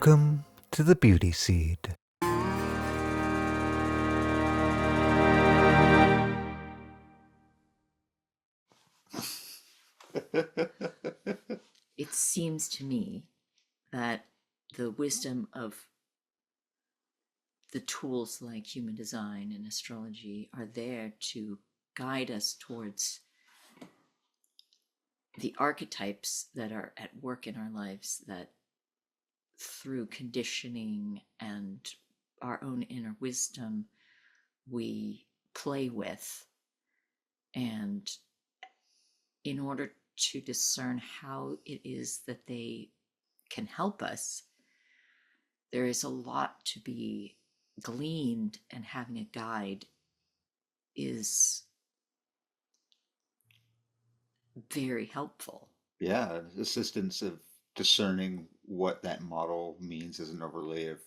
Welcome to the Beauty Seed. It seems to me that the wisdom of the tools like human design and astrology are there to guide us towards the archetypes that are at work in our lives, that through conditioning and our own inner wisdom we play with. And in order to discern how it is that they can help us, there is a lot to be gleaned, and having a guide is very helpful. Yeah, assistance of discerning what that model means as an overlay of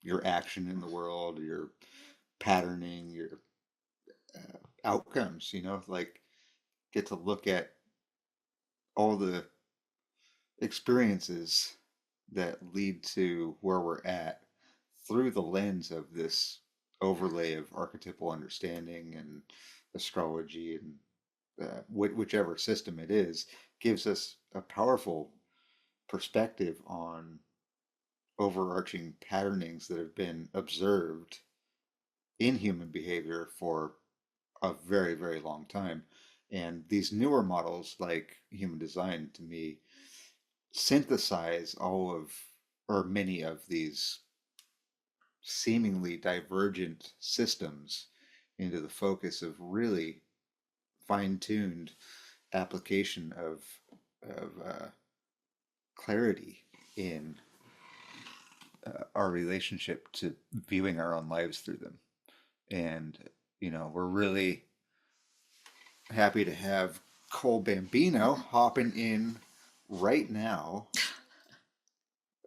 your action in the world, your patterning, your outcomes, like get to look at all the experiences that lead to where we're at through the lens of this overlay of archetypal understanding and astrology and whichever system it is, gives us a powerful perspective on overarching patternings that have been observed in human behavior for a very, very long time. And these newer models, like human design, to me, synthesize all of, or many of these seemingly divergent systems into the focus of really fine-tuned application of clarity in our relationship to viewing our own lives through them. And, we're really happy to have Cole Bambino hopping in right now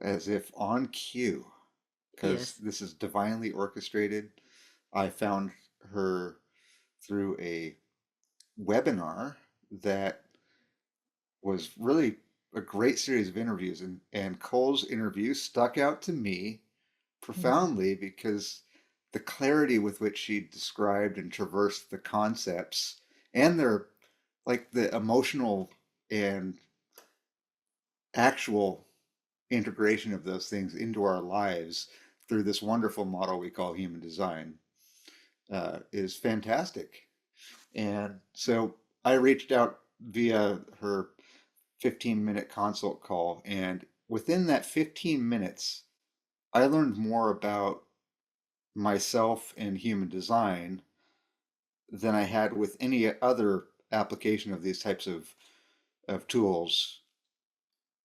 as if on cue, because Yes. this is divinely orchestrated. I found her through a webinar that was really a great series of interviews, and Cole's interview stuck out to me profoundly because the clarity with which she described and traversed the concepts and their like the emotional and actual integration of those things into our lives through this wonderful model we call human design is fantastic. And so I reached out via her 15-minute consult call, and within that 15 minutes I learned more about myself and human design than I had with any other application of these types of tools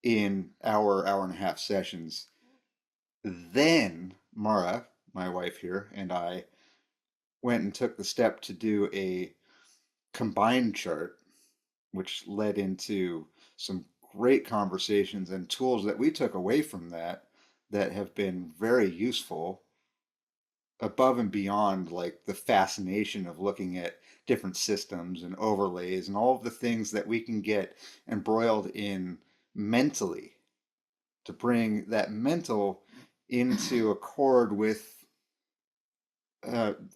in hour and a half sessions. Then Mara, my wife here, and I went and took the step to do a combined chart, which led into some great conversations and tools that we took away from that have been very useful above and beyond like the fascination of looking at different systems and overlays and all of the things that we can get embroiled in mentally to bring that mental into accord with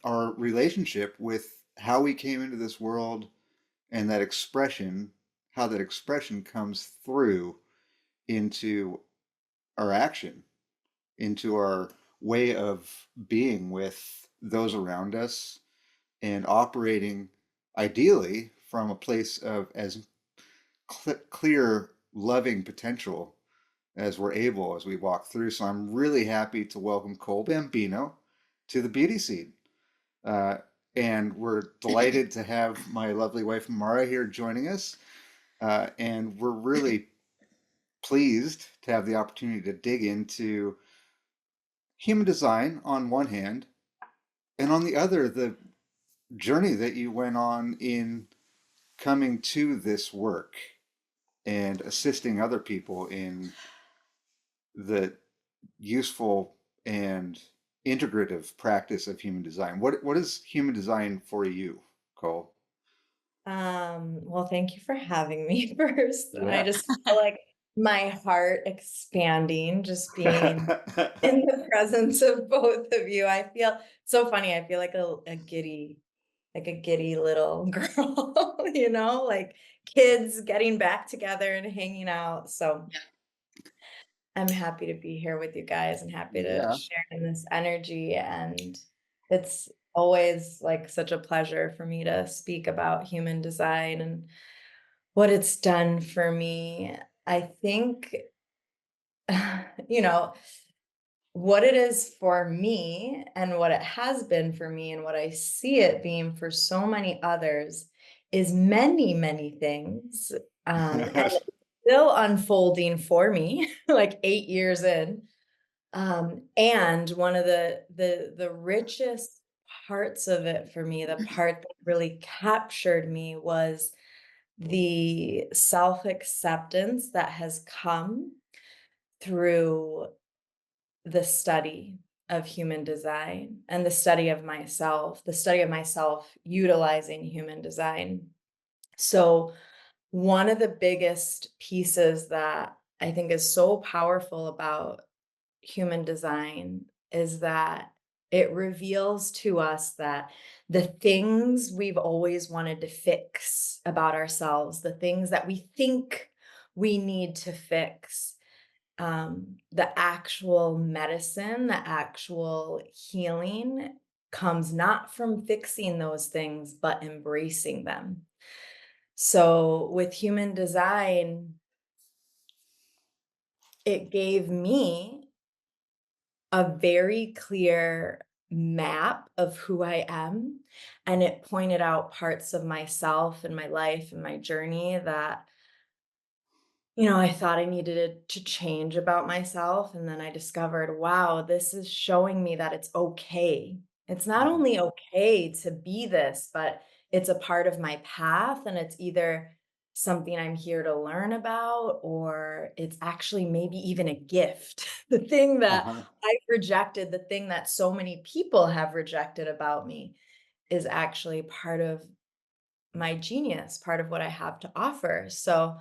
our relationship with how we came into this world and that expression, how that expression comes through into our action, into our way of being with those around us and operating ideally from a place of as clear, loving potential as we're able as we walk through. So I'm really happy to welcome Cole Bambino to the Beauty Seed. Uh, and we're delighted to have my lovely wife Mara here joining us. And we're really pleased to have the opportunity to dig into human design on one hand, and on the other, the journey that you went on in coming to this work and assisting other people in the useful and integrative practice of human design. What is human design for you, Cole? Well, thank you for having me first. I Yeah. just feel like my heart expanding, just being in the presence of both of you. I feel so funny. I feel like a giddy little girl, like kids getting back together and hanging out. So I'm happy to be here with you guys and happy to Yeah. share in this energy. And it's always like such a pleasure for me to speak about human design and what it's done for me. I think, what it is for me and what it has been for me and what I see it being for so many others is many, many things. And it's still unfolding for me, like 8 years in. And one of the richest parts of it for me, the part that really captured me was the self-acceptance that has come through the study of human design and the study of myself utilizing human design. So, one of the biggest pieces that I think is so powerful about human design is that it reveals to us that the things we've always wanted to fix about ourselves, the things that we think we need to fix, the actual medicine, the actual healing comes not from fixing those things, but embracing them. So with human design, it gave me a very clear map of who I am. And it pointed out parts of myself and my life and my journey that I thought I needed to change about myself. And then I discovered, wow, this is showing me that it's okay. It's not only okay to be this, but it's a part of my path. And it's either something I'm here to learn about, or it's actually maybe even a gift. The thing that Uh-huh. I've rejected, the thing that so many people have rejected about me, is actually part of my genius, part of what I have to offer. So,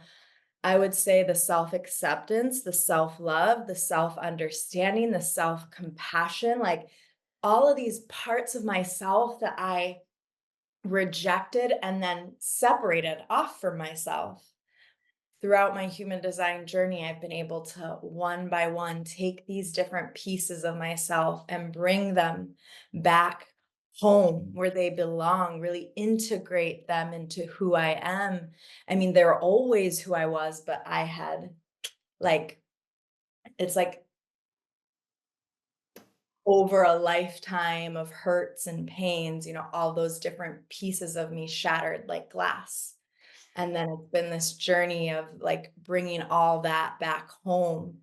I would say the self-acceptance, the self-love, the self-understanding, the self-compassion, like all of these parts of myself that I rejected and then separated off from myself. Throughout my human design journey, I've been able to one by one take these different pieces of myself and bring them back home where they belong, really integrate them into who I am. I mean, they're always who I was, but I had like, it's like over a lifetime of hurts and pains, all those different pieces of me shattered like glass. And then it's been this journey of like bringing all that back home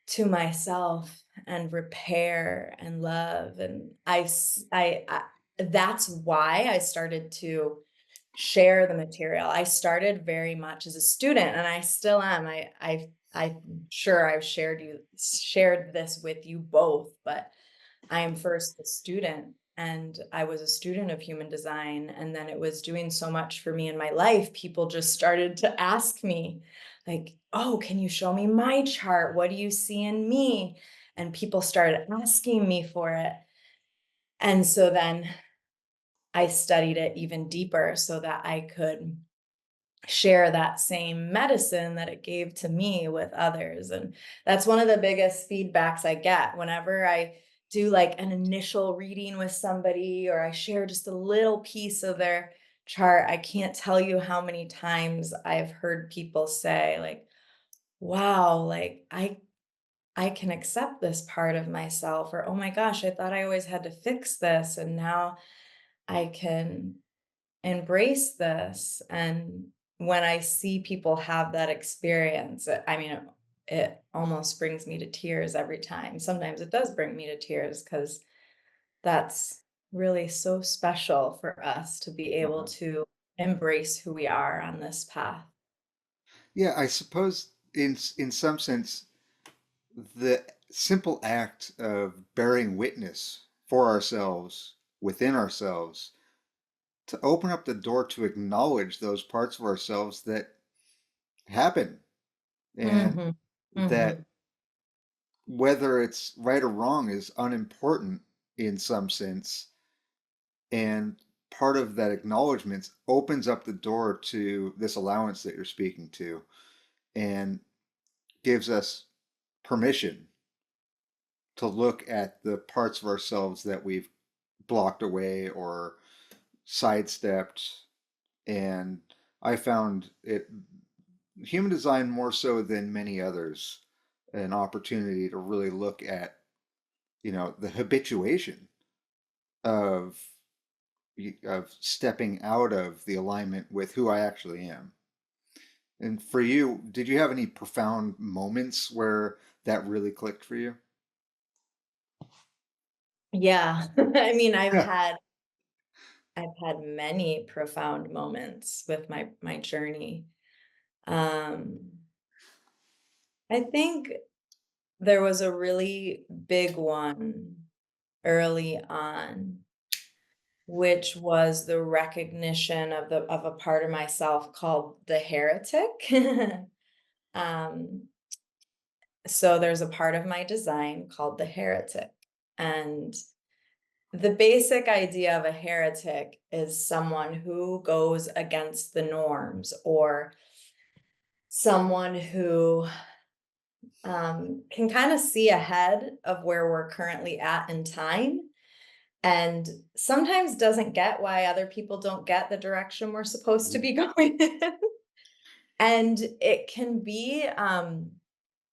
to myself and repair and love. And that's why I started to share the material. I started very much as a student, and I still am. I'm sure I've shared this with you both, but I am first a student, and I was a student of human design. And then it was doing so much for me in my life. People just started to ask me, like, oh, can you show me my chart? What do you see in me? And people started asking me for it. And so then I studied it even deeper so that I could share that same medicine that it gave to me with others. And that's one of the biggest feedbacks I get whenever I do like an initial reading with somebody, or I share just a little piece of their chart. I can't tell you how many times I've heard people say like, wow, like I can accept this part of myself, or oh my gosh, I thought I always had to fix this, and now I can embrace this. And when I see people have that experience, I mean, it almost brings me to tears every time. Sometimes it does bring me to tears because that's really so special for us to be able Uh-huh. to embrace who we are on this path. Yeah, I suppose in some sense, the simple act of bearing witness for ourselves, within ourselves, to open up the door to acknowledge those parts of ourselves that happen, and Mhm. that Mhm. whether it's right or wrong is unimportant in some sense. And part of that acknowledgement opens up the door to this allowance that you're speaking to and gives us permission to look at the parts of ourselves that we've blocked away or sidestepped. And I found it, human design more so than many others, an opportunity to really look at, the habituation of stepping out of the alignment with who I actually am. And for you, did you have any profound moments where that really clicked for you? Yeah. I mean, Yeah. I've had many profound moments with my journey. Um, I think there was a really big one early on, which was the recognition of a part of myself called the heretic. Um, so there's a part of my design called the heretic. And the basic idea of a heretic is someone who goes against the norms, or someone who can kind of see ahead of where we're currently at in time, and sometimes doesn't get why other people don't get the direction we're supposed to Mhm. be going in. And it can be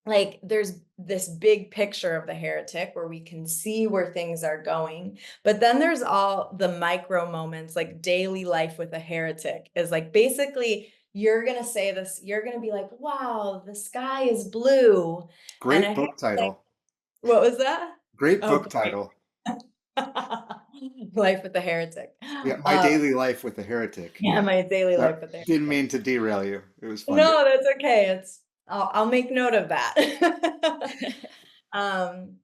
like there's this big picture of the heretic where we can see where things are going, but then there's all the micro moments. Like daily life with a heretic is like, basically you're going to say this, you're going to be like, wow, the sky is blue. And a Great book heretic, title. what was that? Great Oh, book great. title. Life with the heretic. Yeah, My uh, Daily Life with a Heretic. yeah, my daily life That with the didn't heretic. mean to derail you. It was fun to. No, that's okay. I'll make note of that. um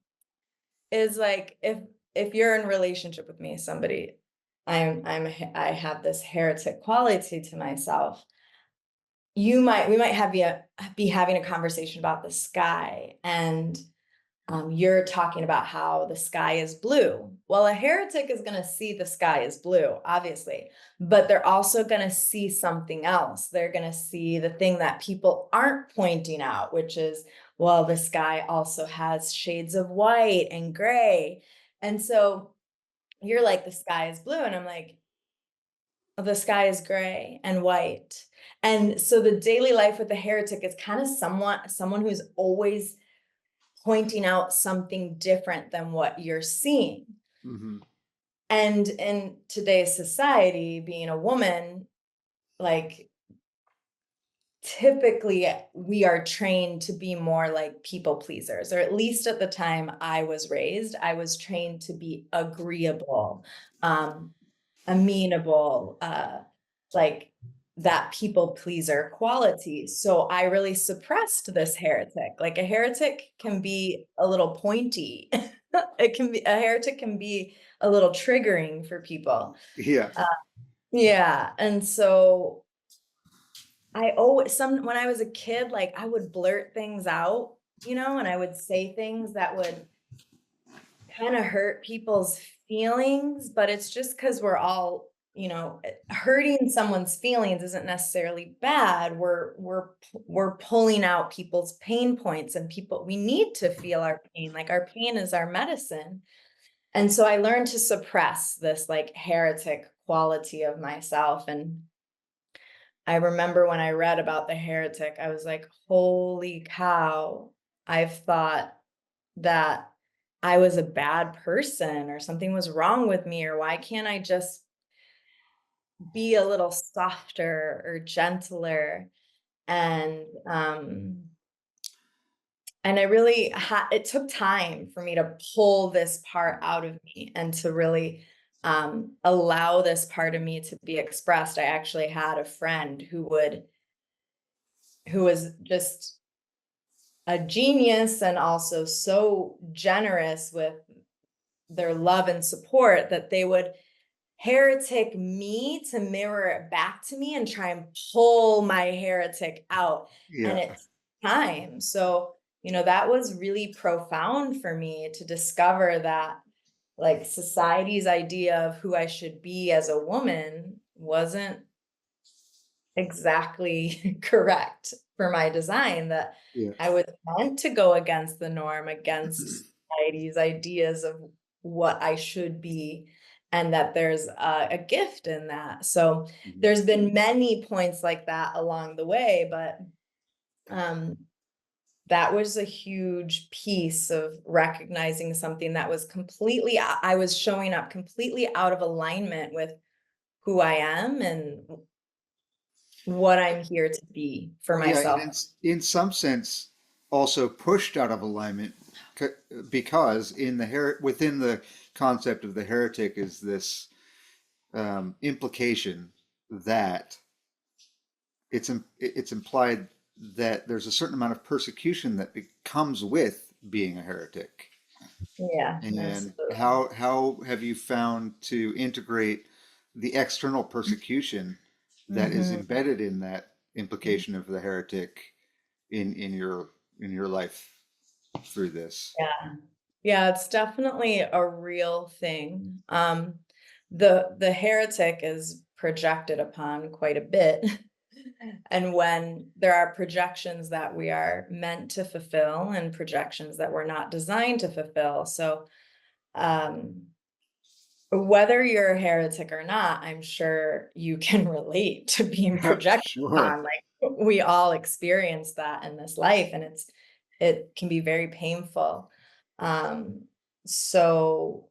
is like, if you're in relationship with me, somebody, I have this heretic quality to myself. We might be having a conversation about the sky, and you're talking about how the sky is blue. Well, a heretic is going to see the sky is blue, obviously, but they're also going to see something else. They're going to see the thing that people aren't pointing out, which is, well, the sky also has shades of white and gray. And so you're like, the sky is blue. And I'm like, the sky is gray and white. And so the daily life with the heretic is kind of someone who's always pointing out something different than what you're seeing. Hmm. And in today's society, being a woman, like, typically we are trained to be more like people pleasers, or at least at the time I was raised, I was trained to be agreeable, um, amenable, like that people pleaser quality. So I really suppressed this heretic. Like, a heretic can be a little pointy. A heretic can be a little triggering for people. Yeah. Uh, yeah. And so when I was a kid, like, I would blurt things out, and I would say things that would kind of hurt people's feelings, but it's just because we're all, hurting someone's feelings isn't necessarily bad. We're pulling out people's pain points, and we need to feel our pain. Like, our pain is our medicine. And so I learned to suppress this like heretic quality of myself. And I remember when I read about the heretic, I was like, holy cow, I've thought that I was a bad person, or something was wrong with me, or why can't I just be a little softer or gentler? And I really it took time for me to pull this part out of me, and to really allow this part of me to be expressed. I actually had a friend who was just a genius, and also so generous with their love and support, that they would heretic me to mirror it back to me and try and pull my heretic out. And Yeah. time. So, that was really profound for me to discover that, like, society's idea of who I should be as a woman wasn't exactly correct for my design, that Yeah. I was meant to go against the norm, against society's ideas of what I should be, and that there's a gift in that. So Mhm. there's been many points like that along the way, but um, that was a huge piece of recognizing something that was completely, I was showing up completely out of alignment with who I am and what I'm here to be for Yeah, and myself. in some sense, also pushed out of alignment because within the concept of the heretic is this implication that it's implied that there's a certain amount of persecution that comes with being a heretic. Yeah, And absolutely. how have you found to integrate the external persecution that is Mhm. embedded in that implication of the heretic in your life through this? Yeah. Yeah, it's definitely a real thing. The heretic is projected upon quite a bit. And when there are projections that we are meant to fulfill and projections that we're not designed to fulfill. So, um, whether you're a heretic or not, I'm sure you can relate to being projected Sure. upon. Like, we all experience that in this life, and it can be very painful. Um, so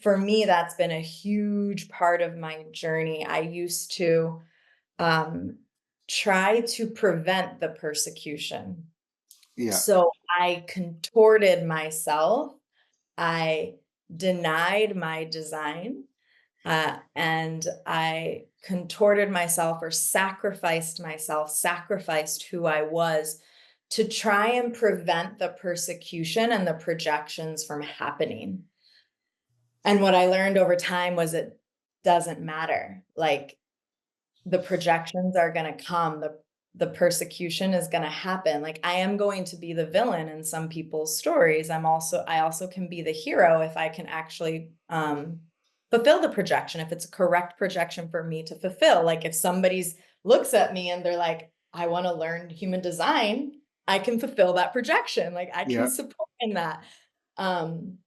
for me, that's been a huge part of my journey. I used to um, try to prevent the persecution. Yeah. So I contorted myself. I denied my design, and I contorted myself or sacrificed myself, sacrificed who I was to try and prevent the persecution and the projections from happening. And what I learned over time was it doesn't matter. Like, the projections are going to come, the persecution is going to happen. Like, I am going to be the villain in some people's stories. I also can be the hero if I can actually fulfill the projection, if it's a correct projection for me to fulfill. Like, if somebody's looks at me and they're like, I want to learn human design, I can fulfill that projection. Like, I can Yeah. support in that. um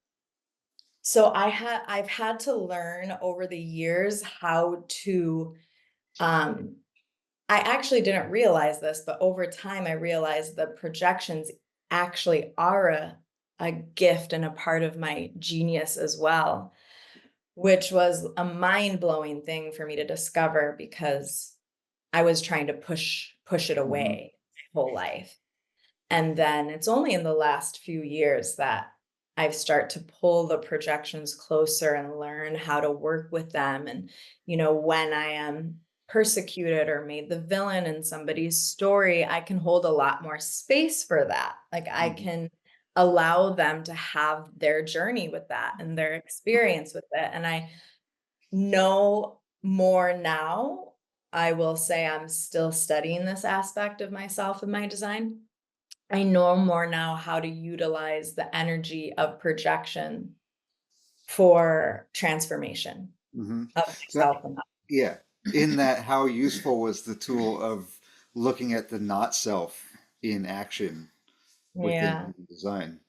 so I've had to learn over the years how to um I actually didn't realize this, but over time I realized the projections actually are a gift and a part of my genius as well, which was a mind-blowing thing for me to discover because I was trying to push it Hmm. away my whole life. And then it's only in the last few years that I've start to pull the projections closer and learn how to work with them. And, when I am persecuted or made the villain in somebody's story, I can hold a lot more space for that. Like, I Hmm. can allow them to have their journey with that and their experience with it. And I know more now. I will say I'm still studying this aspect of myself and my design. I know more now how to utilize the energy of projection for transformation Hmm. of So, myself and yeah, in that, how useful was the tool of looking at the not self in action within yeah. human design?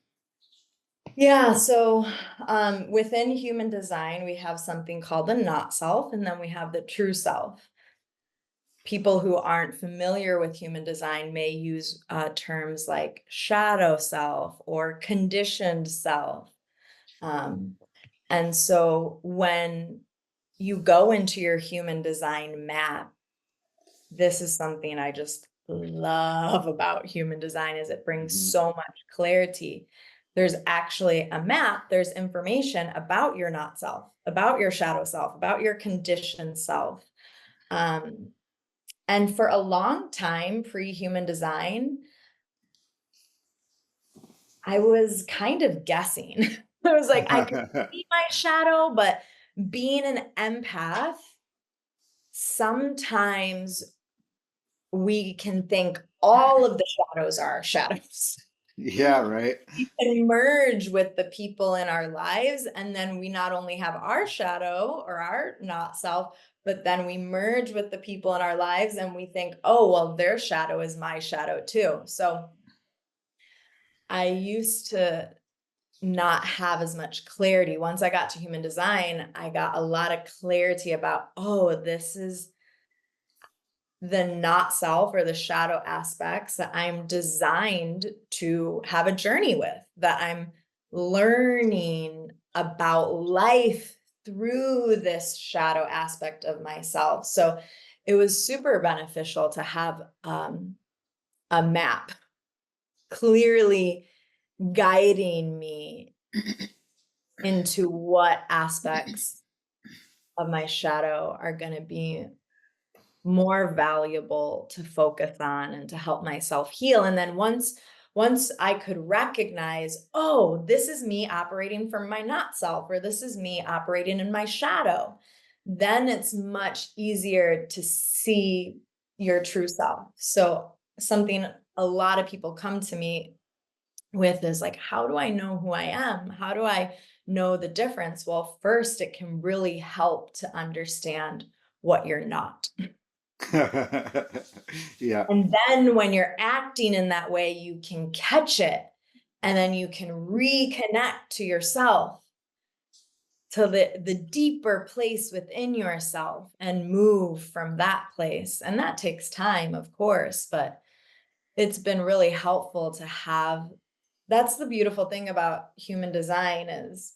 Yeah, so within human design, we have something called the not self, and then we have the true self. People who aren't familiar with human design may use terms like shadow self or conditioned self. Um, and so when you go into your human design map, this is something I just love about human design is it brings Hmm. so much clarity. There's actually a map, there's information about your not self, about your shadow self, about your conditioned self. Um, and for a long time, pre-human design, I was kind of guessing. I was like, I could see my shadow, but being an empath, sometimes we can think all of the shadows are our shadows. Yeah, right. We can merge with the people in our lives, and then we not only have our shadow or our not self, but then we merge with the people in our lives and we think, oh, well, their shadow is my shadow too. So I used to not have as much clarity. Once I got to human design, I got a lot of clarity about, oh, this is the not self or the shadow aspects that I'm designed to have a journey with, that I'm learning about life through this shadow aspect of myself. So it was super beneficial to have a map clearly guiding me into what aspects of my shadow are going to be more valuable to focus on and to help myself heal. And then once I could recognize, oh, this is me operating from my not self, or this is me operating in my shadow, then it's much easier to see your true self. So something a lot of people come to me with is like, how do I know who I am? How do I know the difference? Well, first, it can really help to understand what you're not. Yeah. And then when you're acting in that way, you can catch it, and then you can reconnect to yourself, to the deeper place within yourself, and move from that place. And that takes time, of course, but it's been really helpful to have. That's the beautiful thing about human design is,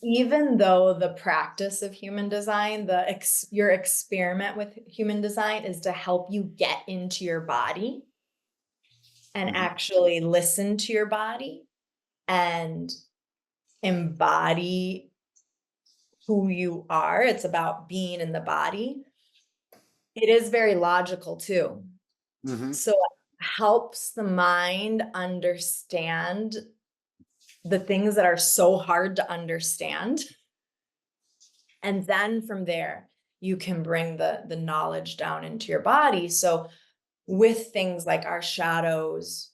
even though the practice of human design, your experiment with human design is to help you get into your body and Mhm. actually listen to your body and embody who you are. It's about being in the body. It is very logical too. Mhm. So it helps the mind understand the things that are so hard to understand. And then from there, you can bring the knowledge down into your body. So with things like our shadows,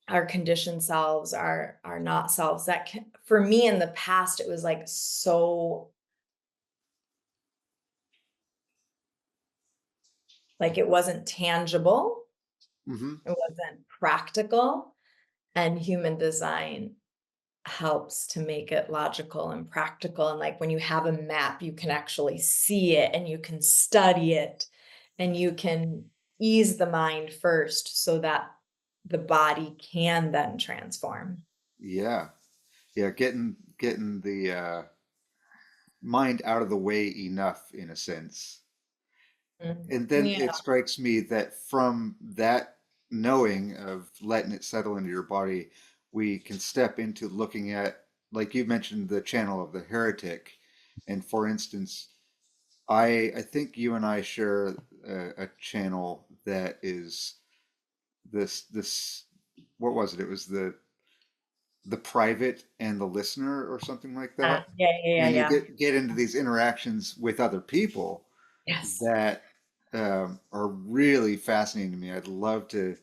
our conditioned selves, our not selves, that can, for me in the past, it was like so, like it wasn't tangible, Mhm. it wasn't practical, and human design helps to make it logical and practical. And like when you have a map, you can actually see it and you can study it and you can ease the mind first so that the body can then transform. Yeah. Yeah. Getting the mind out of the way enough, in a sense. And then Yeah. it strikes me that from that knowing of letting it settle into your body, we can step into looking at, like you mentioned, the channel of the heretic. And for instance, I think you and I share a channel that is this what was it? It was the private and the listener or something like that. And you Yeah. get into these interactions with other people Yes. that are really fascinating to me. I'd love to,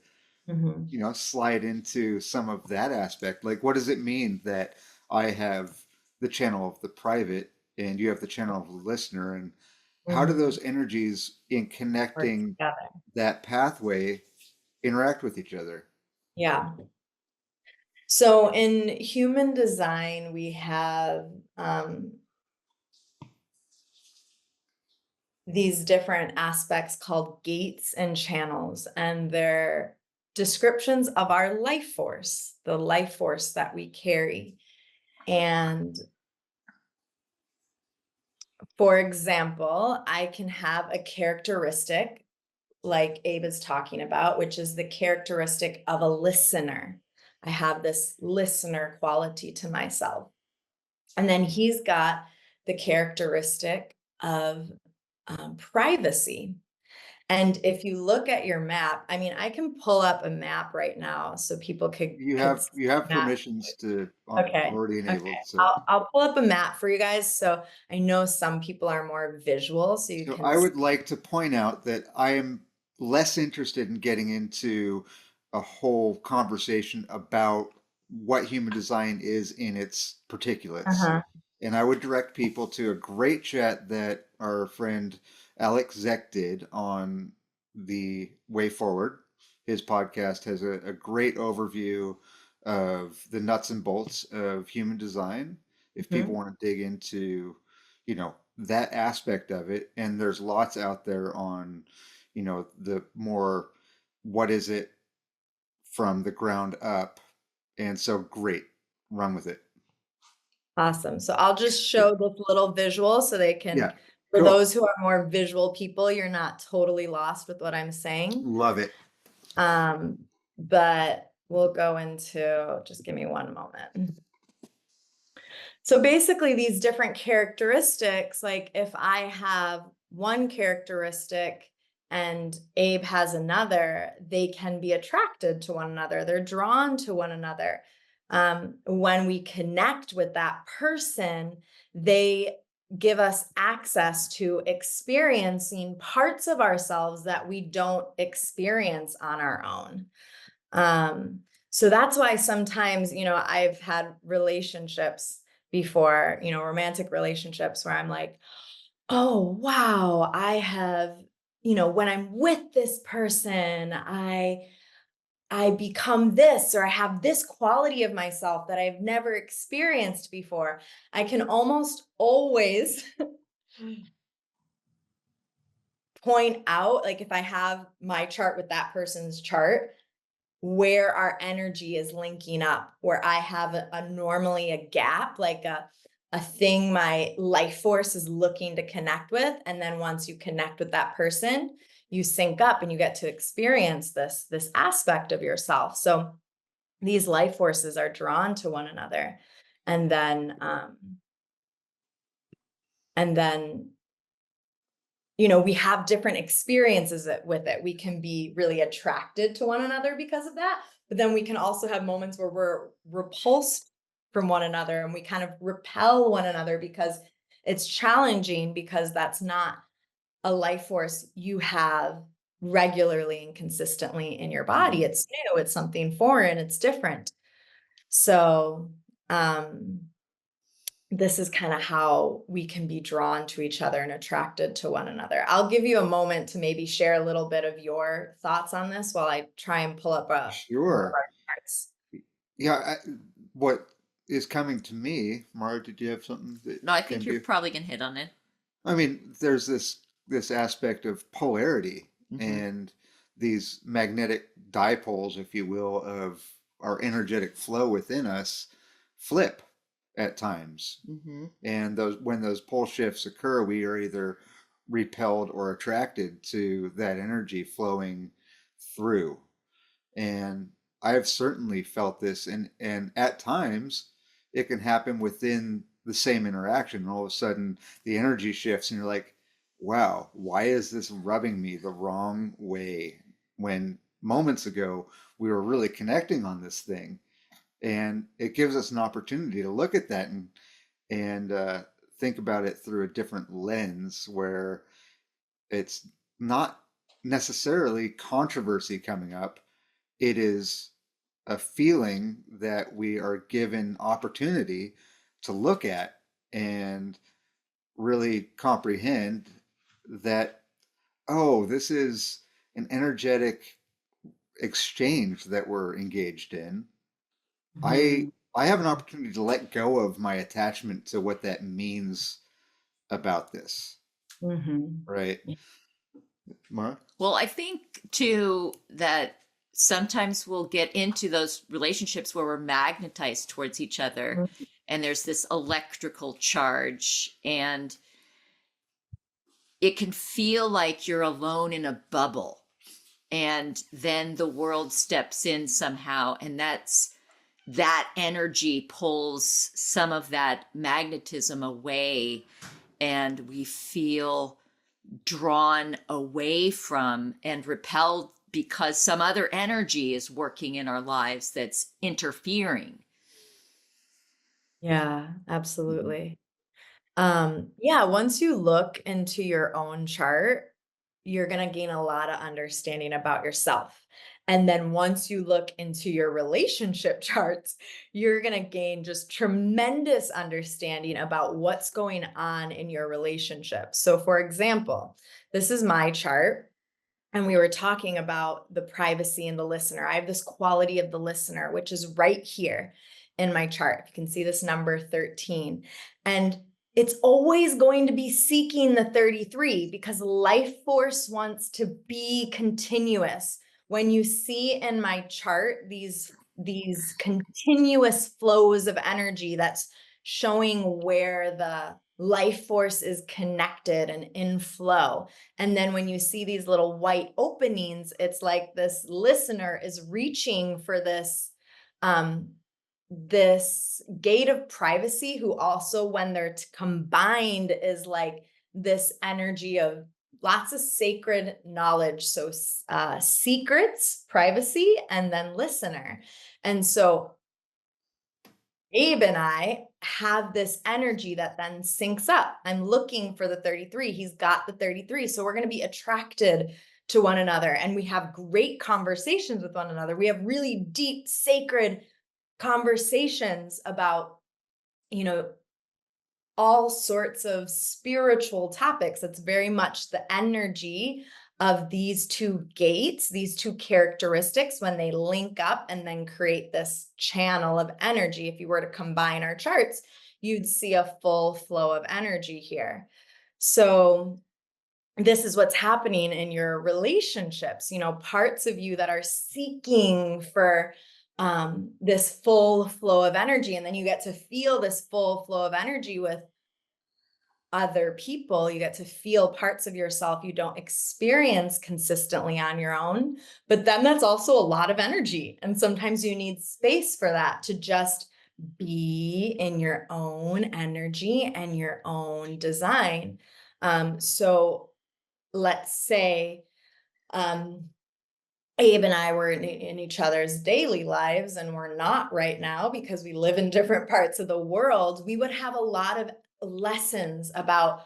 Mhm. slide into some of that aspect. Like, what does it mean that I have the channel of the private and you have the channel of the listener? And how do Mhm. those energies in Work connecting together. that pathway interact with each other? Yeah. So in human design, we have these different aspects called gates and channels, and they're descriptions of our life force, the life force that we carry. And for example, I can have a characteristic like Abe is talking about, which is the characteristic of a listener. I have this listener quality to myself. And then he's got the characteristic of privacy. And if you look at your map, I mean, I can pull up a map right now so people could see You have the map. permissions to Okay. already Okay. enabled. So I'll pull up a map for you guys. So I know some people are more visual, so you so can I see. would like to point out that I am less interested in getting into a whole conversation about what human design is in its particulates. Uh-huh. And I would direct people to a great chat that our friend Alex Zeck did on the Way Forward. His podcast has a great overview of the nuts and bolts of human design. If people Mhm. want to dig into, that aspect of it, and there's lots out there on, the more what is it from the ground up. And so great, run with it. Awesome. So I'll just Yeah, show this little visual so they can, yeah, for cool. those who are more visual people, you're not totally lost with what I'm saying. Love it. Um, but we'll go into, just give me one moment. So basically these different characteristics, like if I have one characteristic and Abe has another, they can be attracted to one another. They're drawn to one another. When we connect with that person, they give us access to experiencing parts of ourselves that we don't experience on our own. So that's why sometimes, I've had relationships before, romantic relationships where I'm like, oh, wow, I have, when I'm with this person, I become this, or I have this quality of myself that I've never experienced before. I can almost always point out, like if I have my chart with that person's chart, where our energy is linking up, where I have normally a gap, like a thing my life force is looking to connect with. And then once you connect with that person, you sync up and you get to experience this aspect of yourself. So these life forces are drawn to one another. And then and then we have different experiences with it. We can be really attracted to one another because of that, but then we can also have moments where we're repulsed from one another and we kind of repel one another because it's challenging, because that's not a life force you have regularly and consistently in your body. Mhm. It's new, it's something foreign, it's different. So, um, this is kind of how we can be drawn to each other and attracted to one another. I'll give you a moment to maybe share a little bit of your thoughts on this while I try and pull up one of Sure. our charts. Yeah, what is coming to me, Mara, did you have something that No, I came think to you're you? probably gonna hit on it. I mean, there's this aspect of polarity Mm-hmm. and these magnetic dipoles, if you will, of our energetic flow within us flip at times. Mm-hmm. And those when those pole shifts occur, we are either repelled or attracted to that energy flowing through. And I've certainly felt this, and at times it can happen within the same interaction. And all of a sudden the energy shifts and you're like, wow, why is this rubbing me the wrong way? When moments ago we were really connecting on this thing. And it gives us an opportunity to look at that and think about it through a different lens where it's not necessarily controversy coming up. It is a feeling that we are given opportunity to look at and really comprehend that, oh, this is an energetic exchange that we're engaged in. I Mhm. I have an opportunity to let go of my attachment to what that means about this, Mhm. right? Mara? Well, I think too that sometimes we'll get into those relationships where we're magnetized towards each other and there's this electrical charge, and it can feel like you're alone in a bubble, and then the world steps in somehow, and that energy pulls some of that magnetism away, and we feel drawn away from and repelled because some other energy is working in our lives that's interfering. Yeah, Mhm. absolutely. Yeah, once you look into your own chart, you're going to gain a lot of understanding about yourself. And then once you look into your relationship charts, you're going to gain just tremendous understanding about what's going on in your relationship. So, for example, this is my chart. And we were talking about the privacy and the listener. I have this quality of the listener, which is right here in my chart. You can see this number 13. And it's always going to be seeking the 33 because life force wants to be continuous. When you see in my chart these continuous flows of energy, that's showing where the life force is connected and in flow. And then when you see these little white openings, it's like this listener is reaching for this this gate of privacy, who also, when they're combined, is like this energy of lots of sacred knowledge. So secrets, privacy, and then listener. And so Abe and I have this energy that then syncs up. I'm looking for the 33. He's got the 33. So we're going to be attracted to one another, and we have great conversations with one another. We have really deep, sacred conversations about, all sorts of spiritual topics. It's very much the energy of these two gates, these two characteristics, when they link up and then create this channel of energy. If you were to combine our charts, you'd see a full flow of energy here. So this is what's happening in your relationships, parts of you that are seeking for this full flow of energy. And then you get to feel this full flow of energy with other people. You get to feel parts of yourself you don't experience consistently on your own. But then that's also a lot of energy. And sometimes you need space for that, to just be in your own energy and your own design. So let's say Abe and I were in each other's daily lives, and we're not right now because we live in different parts of the world. We would have a lot of lessons about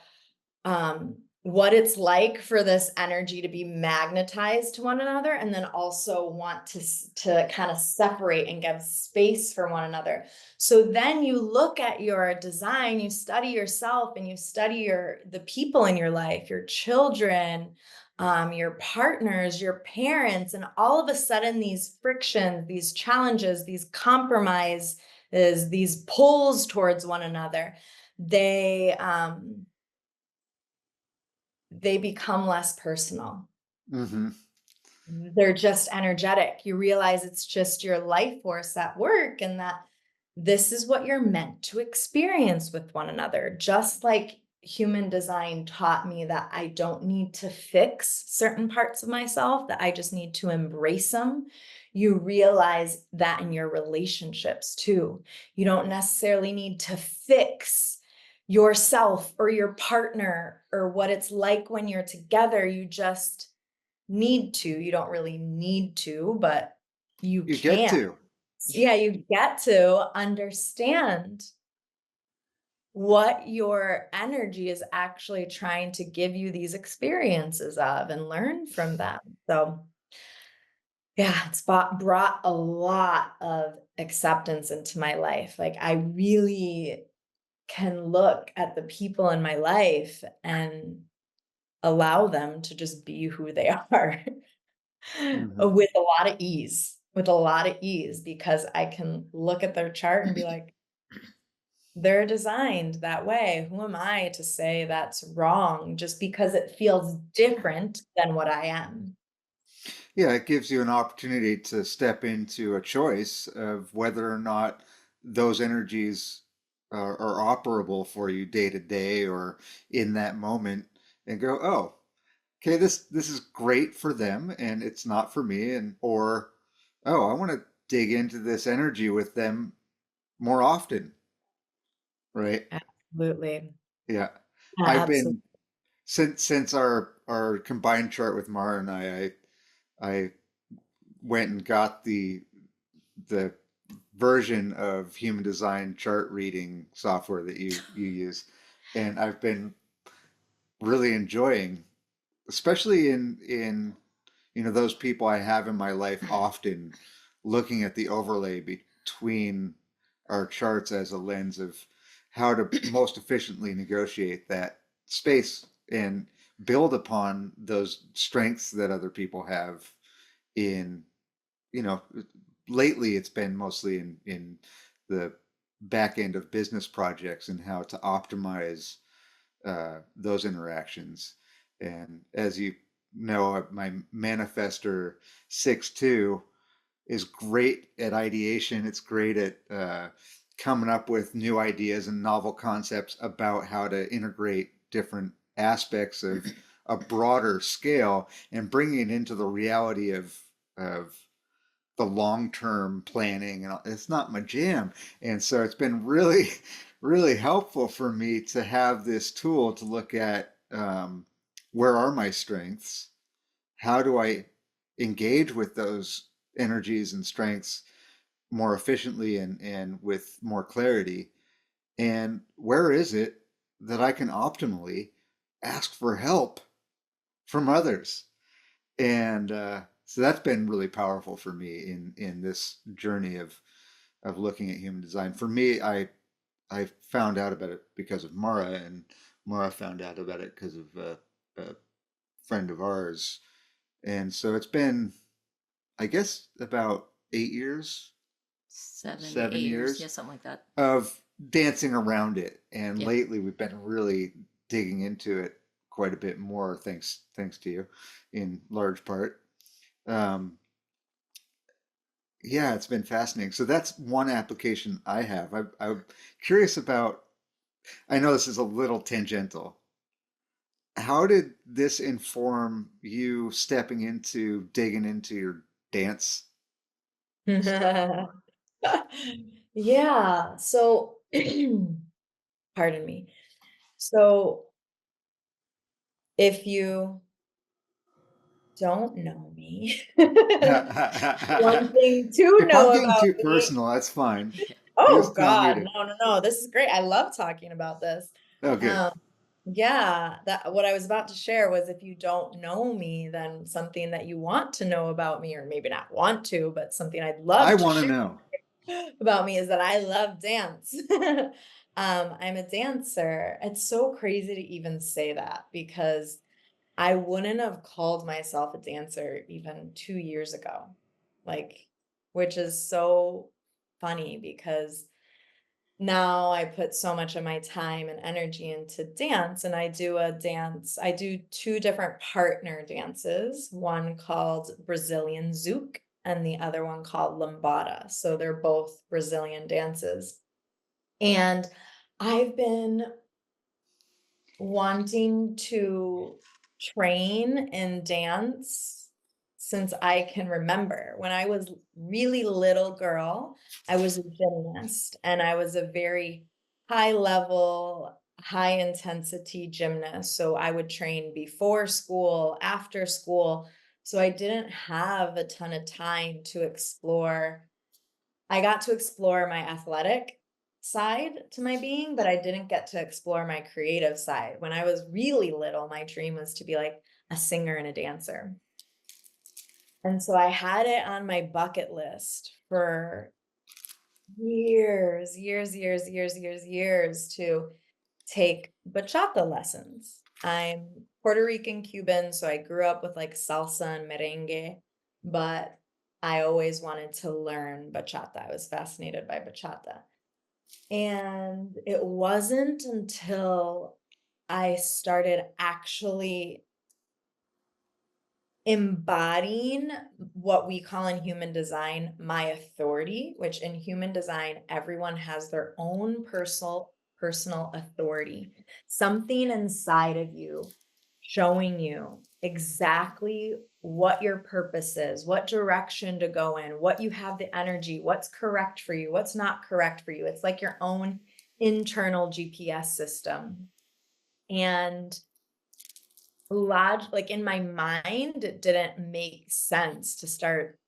what it's like for this energy to be magnetized to one another, and then also want to kind of separate and give space for one another. So then you look at your design, you study yourself, and you study the people in your life, your children, your partners, your parents, and all of a sudden these frictions, these challenges, these compromises, these pulls towards one another, they become less personal. Mm-hmm. They're just energetic. You realize it's just your life force at work, and that this is what you're meant to experience with one another. Just like human design taught me that I don't need to fix certain parts of myself, that I just need to embrace them. You realize that in your relationships too. You don't necessarily need to fix yourself or your partner or what it's like when you're together. You just need to. You don't really need to, but you You can. get to. Yeah, you get to understand what your energy is actually trying to give you these experiences of, and learn from them. So yeah, it's brought a lot of acceptance into my life. Like, I really can look at the people in my life and allow them to just be who they are Mm-hmm. with a lot of ease, because I can look at their chart and be like, they're designed that way. Who am I to say that's wrong just because it feels different than what I am? Yeah, it gives you an opportunity to step into a choice of whether or not those energies are operable for you day to day or in that moment, and go, oh, okay, this is great for them and it's not for me, and or oh, I want to dig into this energy with them more often, right? Absolutely. Yeah. I've Absolutely. been since our combined chart with Mara and I went and got the version of human design chart reading software that you use, and I've been really enjoying especially in those people I have in my life, often looking at the overlay between our charts as a lens of how to most efficiently negotiate that space and build upon those strengths that other people have in, you know, lately it's been mostly in the back end of business projects and how to optimize those interactions. And as you know, my manifester 6-2 is great at ideation. It's great at coming up with new ideas and novel concepts about how to integrate different aspects of a broader scale and bringing it into the reality of the long-term planning, and it's not my jam. And so it's been really really helpful for me to have this tool to look at, where are my strengths, how do I engage with those energies and strengths more efficiently and with more clarity, and where is it that I can optimally ask for help from others. And so that's been really powerful for me in this journey of looking at human design. For me, I found out about it because of Mara, and Mara found out about it because of a friend of ours. And so it's been, I guess, about 7, 7 8 years, years yeah, something like that. of dancing around it. And Yeah. lately we've been really digging into it quite a bit more, thanks to you, in large part. Um, yeah, it's been fascinating. So that's one application I have. I'm curious about, I know this is a little tangential. How did this inform you stepping into digging into your dance stuff more? Yeah, so pardon me. So if you don't know me, one thing to If I'm know getting about too me. personal, that's fine. You Oh just tell me God, to. no, no, no. This is great. I love talking about this. Oh, good. Um, yeah, that what I was about to share was if you don't know me, then something that you want to know about me, or maybe not want to, but something I'd I love to want to share know. about me is that I love dance. I'm a dancer. It's so crazy to even say that because I wouldn't have called myself a dancer even 2 years ago. Like, which is so funny because now I put so much of my time and energy into dance, and I do two different partner dances, one called Brazilian Zouk and the other one called Lambada. So they're both Brazilian dances. And I've been wanting to train and dance since I can remember. When I was really little girl, I was a gymnast, and I was a very high level, high intensity gymnast. So I would train before school, after school. So I didn't have a ton of time to explore. I got to explore my athletic side to my being, but I didn't get to explore my creative side. When I was really little, my dream was to be like a singer and a dancer. And so I had it on my bucket list for years to take bachata lessons. I'm Puerto Rican Cuban, so I grew up with like salsa and merengue, but I always wanted to learn bachata. I was fascinated by bachata. And it wasn't until I started actually embodying what we call in human design my authority, which in human design everyone has their own personal authority, something inside of you showing you exactly what your purpose is, what direction to go in, what you have the energy, what's correct for you, what's not correct for you. It's like your own internal GPS system. And like in my mind, it didn't make sense to start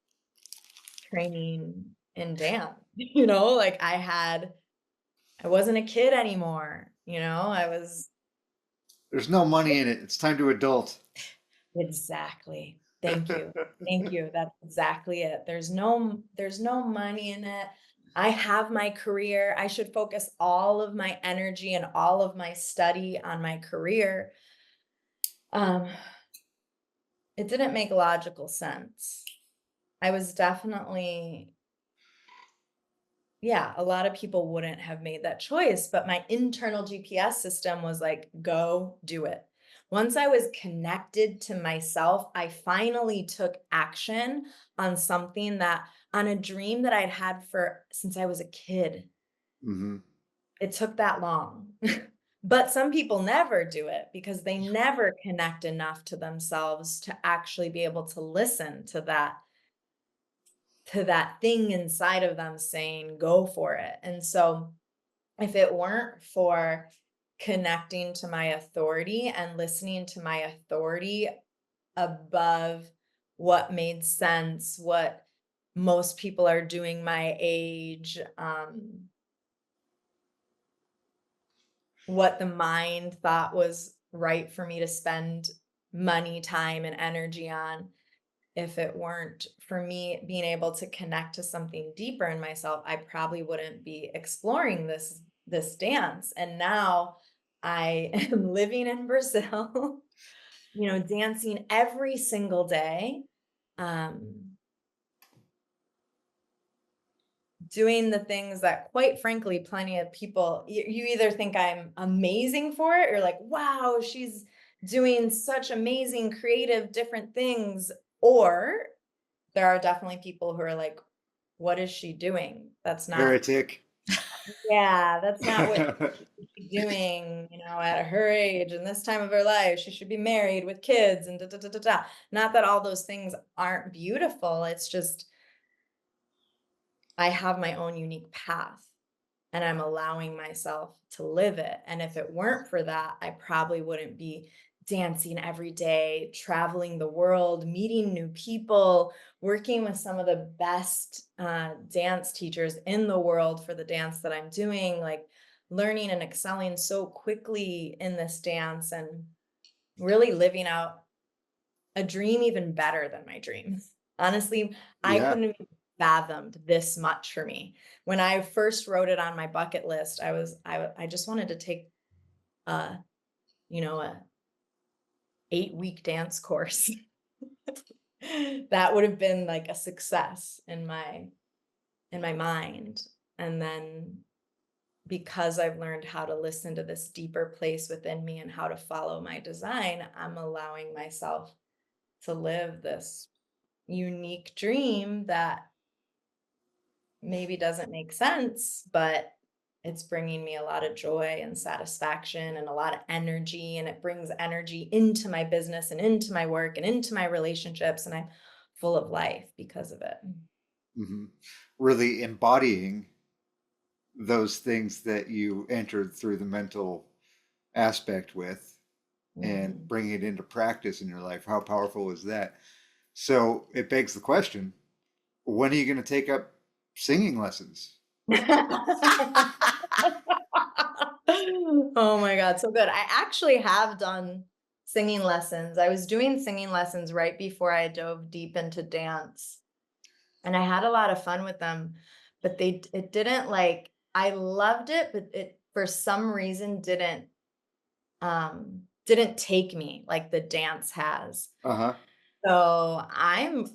training in dance. Like I wasn't a kid anymore. I was, There's no money in it. It's time to adult. Exactly. Thank you. Thank you. That's exactly it. There's no money in it. I have my career. I should focus all of my energy and all of my study on my career. Um, it didn't make logical sense. I was definitely, yeah, a lot of people wouldn't have made that choice, but my internal GPS system was like, go do it. Once I was connected to myself, I finally took action on something on a dream that I'd had since I was a kid. Hmm. It took that long. But some people never do it because they never connect enough to themselves to actually be able to listen to that thing inside of them saying, go for it. And so if it weren't for connecting to my authority and listening to my authority above what made sense, what most people are doing my age, what the mind thought was right for me to spend money, time, and energy on, if it weren't for me being able to connect to something deeper in myself, I probably wouldn't be exploring this dance. And now I am living in Brazil, dancing every single day, um, doing the things that, quite frankly, plenty of people, you either think I'm amazing for it, or like, wow, she's doing such amazing, creative, different things, or there are definitely people who are like, what is she doing? That's not, Heretic. yeah, that's not what she should be doing, at her age and this time of her life. She should be married with kids and da da da da da. Not that all those things aren't beautiful. It's just I have my own unique path and I'm allowing myself to live it. And if it weren't for that, I probably wouldn't be dancing every day, traveling the world, meeting new people, working with some of the best dance teachers in the world for the dance that I'm doing, like learning and excelling so quickly in this dance and really living out a dream even better than my dream. Honestly, I Yeah. couldn't have fathomed this much for me. When I first wrote it on my bucket list, I just wanted to take a, a 8-week dance course. That would have been like a success in my mind. And then because I've learned how to listen to this deeper place within me and how to follow my design, I'm allowing myself to live this unique dream that maybe doesn't make sense, but it's bringing me a lot of joy and satisfaction and a lot of energy. And it brings energy into my business and into my work and into my relationships. And I'm full of life because of it. Hmm. Really embodying those things that you entered through the mental aspect with and Mhm. bringing it into practice in your life. How powerful is that? So it begs the question, when are you going to take up singing lessons? Oh my God, so good. I actually have done singing lessons. I was doing singing lessons right before I dove deep into dance. And I had a lot of fun with them, but it didn't I loved it, but it for some reason didn't take me like the dance has. Uh-huh. So I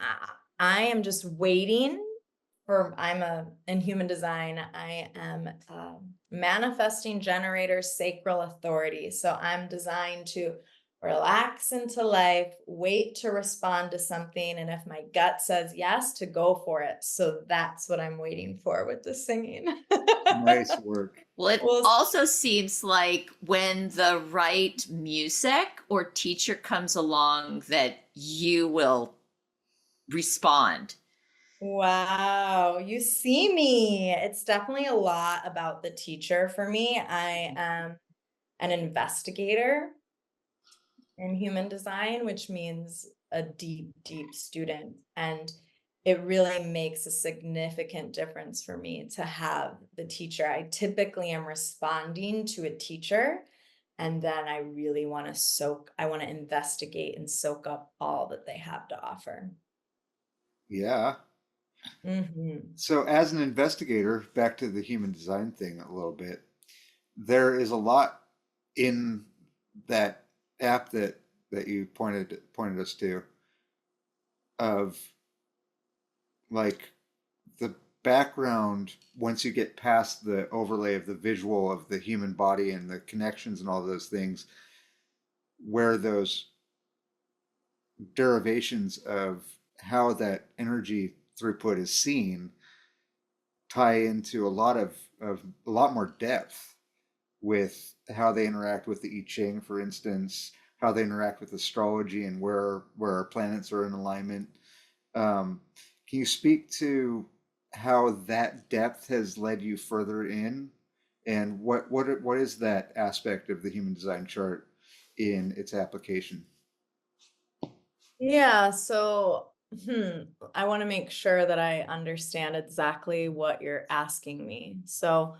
am just waiting I'm in human design, I am a manifesting generator sacral authority. So I'm designed to relax into life, wait to respond to something. And if my gut says yes, to go for it. So that's what I'm waiting for with the singing. Nice work. Well, it Well, also seems like when the right music or teacher comes along that you will respond. wow, you see me. It's definitely a lot about the teacher for me. I am an investigator in human design, which means a deep, deep student. And it really makes a significant difference for me to have the teacher. I typically am responding to a teacher And then I really want to investigate and soak up all that they have to offer. Yeah. Hmm. So as an investigator, back to the human design thing a little bit, there is a lot in that app that you pointed us to of like the background once you get past the overlay of the visual of the human body and the connections and all those things, where those derivations of how that energy throughput is seen tie into a lot more depth with how they interact with the I Ching, for instance, how they interact with astrology and where our planets are in alignment. Um, can you speak to how that depth has led you further in, and what is that aspect of the human design chart in its application? Yeah, so I want to make sure that I understand exactly what you're asking me. So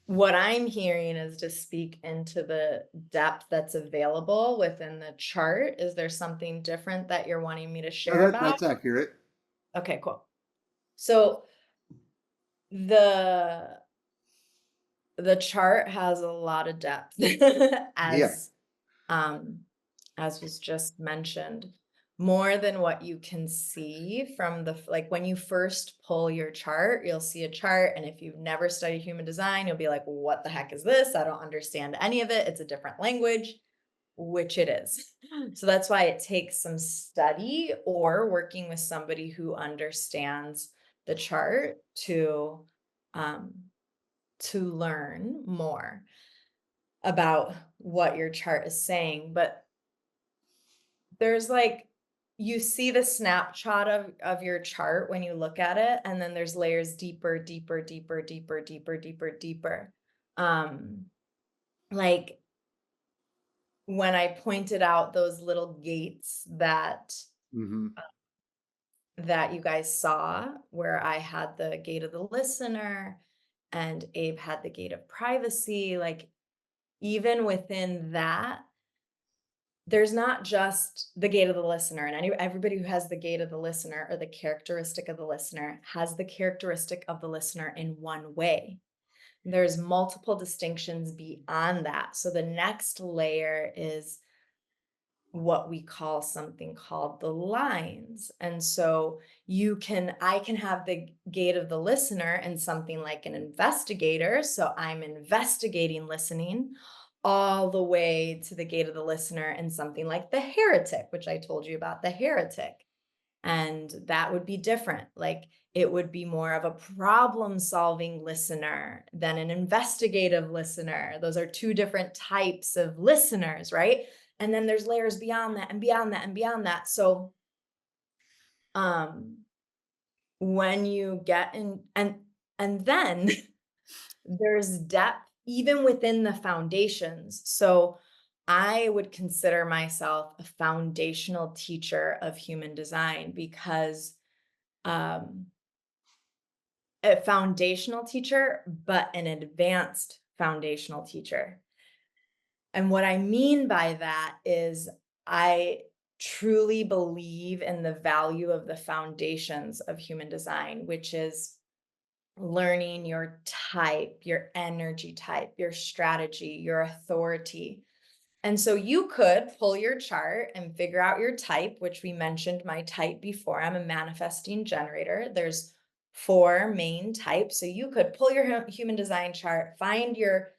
what I'm hearing is to speak into the depth that's available within the chart. Is there something different that you're wanting me to No, share about? that's accurate. Okay, cool. So the the chart has a lot of depth Yeah. as um as was just mentioned, more than what you can see from like when you first pull your chart, you'll see a chart, and if you've never studied human design, you'll be like, what the heck is this? I don't understand any of it. It's a different language, which it is. So that's why it takes some study or working with somebody who understands the chart um to learn more about what your chart is saying. But there's like, you see the snapshot of your chart when you look at it, and then there's layers deeper, deeper, deeper, deeper, deeper, deeper, deeper. Um, like when I pointed out those little gates Mm-hmm. that you guys saw, where I had the gate of the listener and Abe had the gate of privacy, like even within that, there's not just the gate of the listener, and everybody who has the gate of the listener or the characteristic of the listener has the characteristic of the listener in one way. There's multiple distinctions beyond that. So the next layer is what we call something called the lines. And so I can have the gate of the listener and something like an investigator. So I'm investigating listening, all the way to the gate of the listener and something like the heretic, which I told you about, the heretic. And that would be different. Like it would be more of a problem solving listener than an investigative listener. Those are two different types of listeners, right? And then there's layers beyond that and beyond that and beyond that. So um when you get in, and then there's depth even within the foundations. So I would consider myself a foundational teacher of human design because um a foundational teacher, but an advanced foundational teacher. And what I mean by that is I truly believe in the value of the foundations of human design, which is learning your type, your energy type, your strategy, your authority. And so you could pull your chart and figure out your type, which we mentioned my type before. I'm a manifesting generator. There's 4 main types. So you could pull your human design chart, find your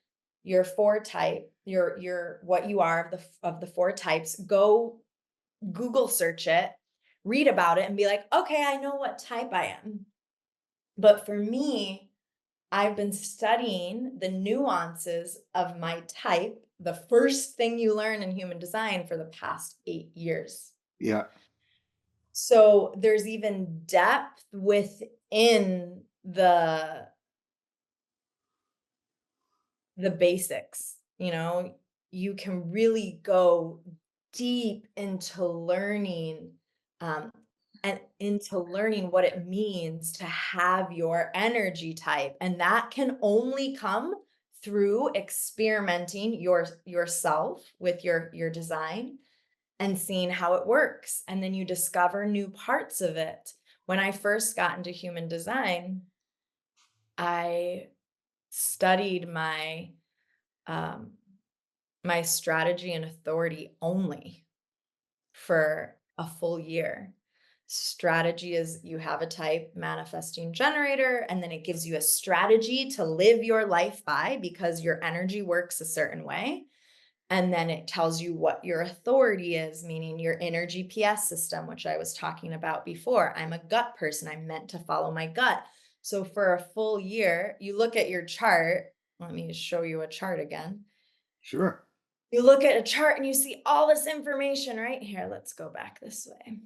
4 type, your what you are of the 4 types, go Google search it, read about it and be like, "Okay, I know what type I am." But for me, I've been studying the nuances of my type, the first thing you learn in human design, for the past 8 years. Yeah. So there's even depth within the basics, you can really go deep into learning um, and into learning what it means to have your energy type. And that can only come through experimenting yourself with your design and seeing how it works. And then you discover new parts of it. When I first got into human design, I studied um, my strategy and authority only for a full year. Strategy is you have a type manifesting generator, and then it gives you a strategy to live your life by because your energy works a certain way. And then it tells you what your authority is, meaning your inner GPS system, which I was talking about before. I'm a gut person. I'm meant to follow my gut. So for a full year, you look at your chart. Let me show you a chart again. Sure. You look at a chart and you see all this information right here. Let's go back this way.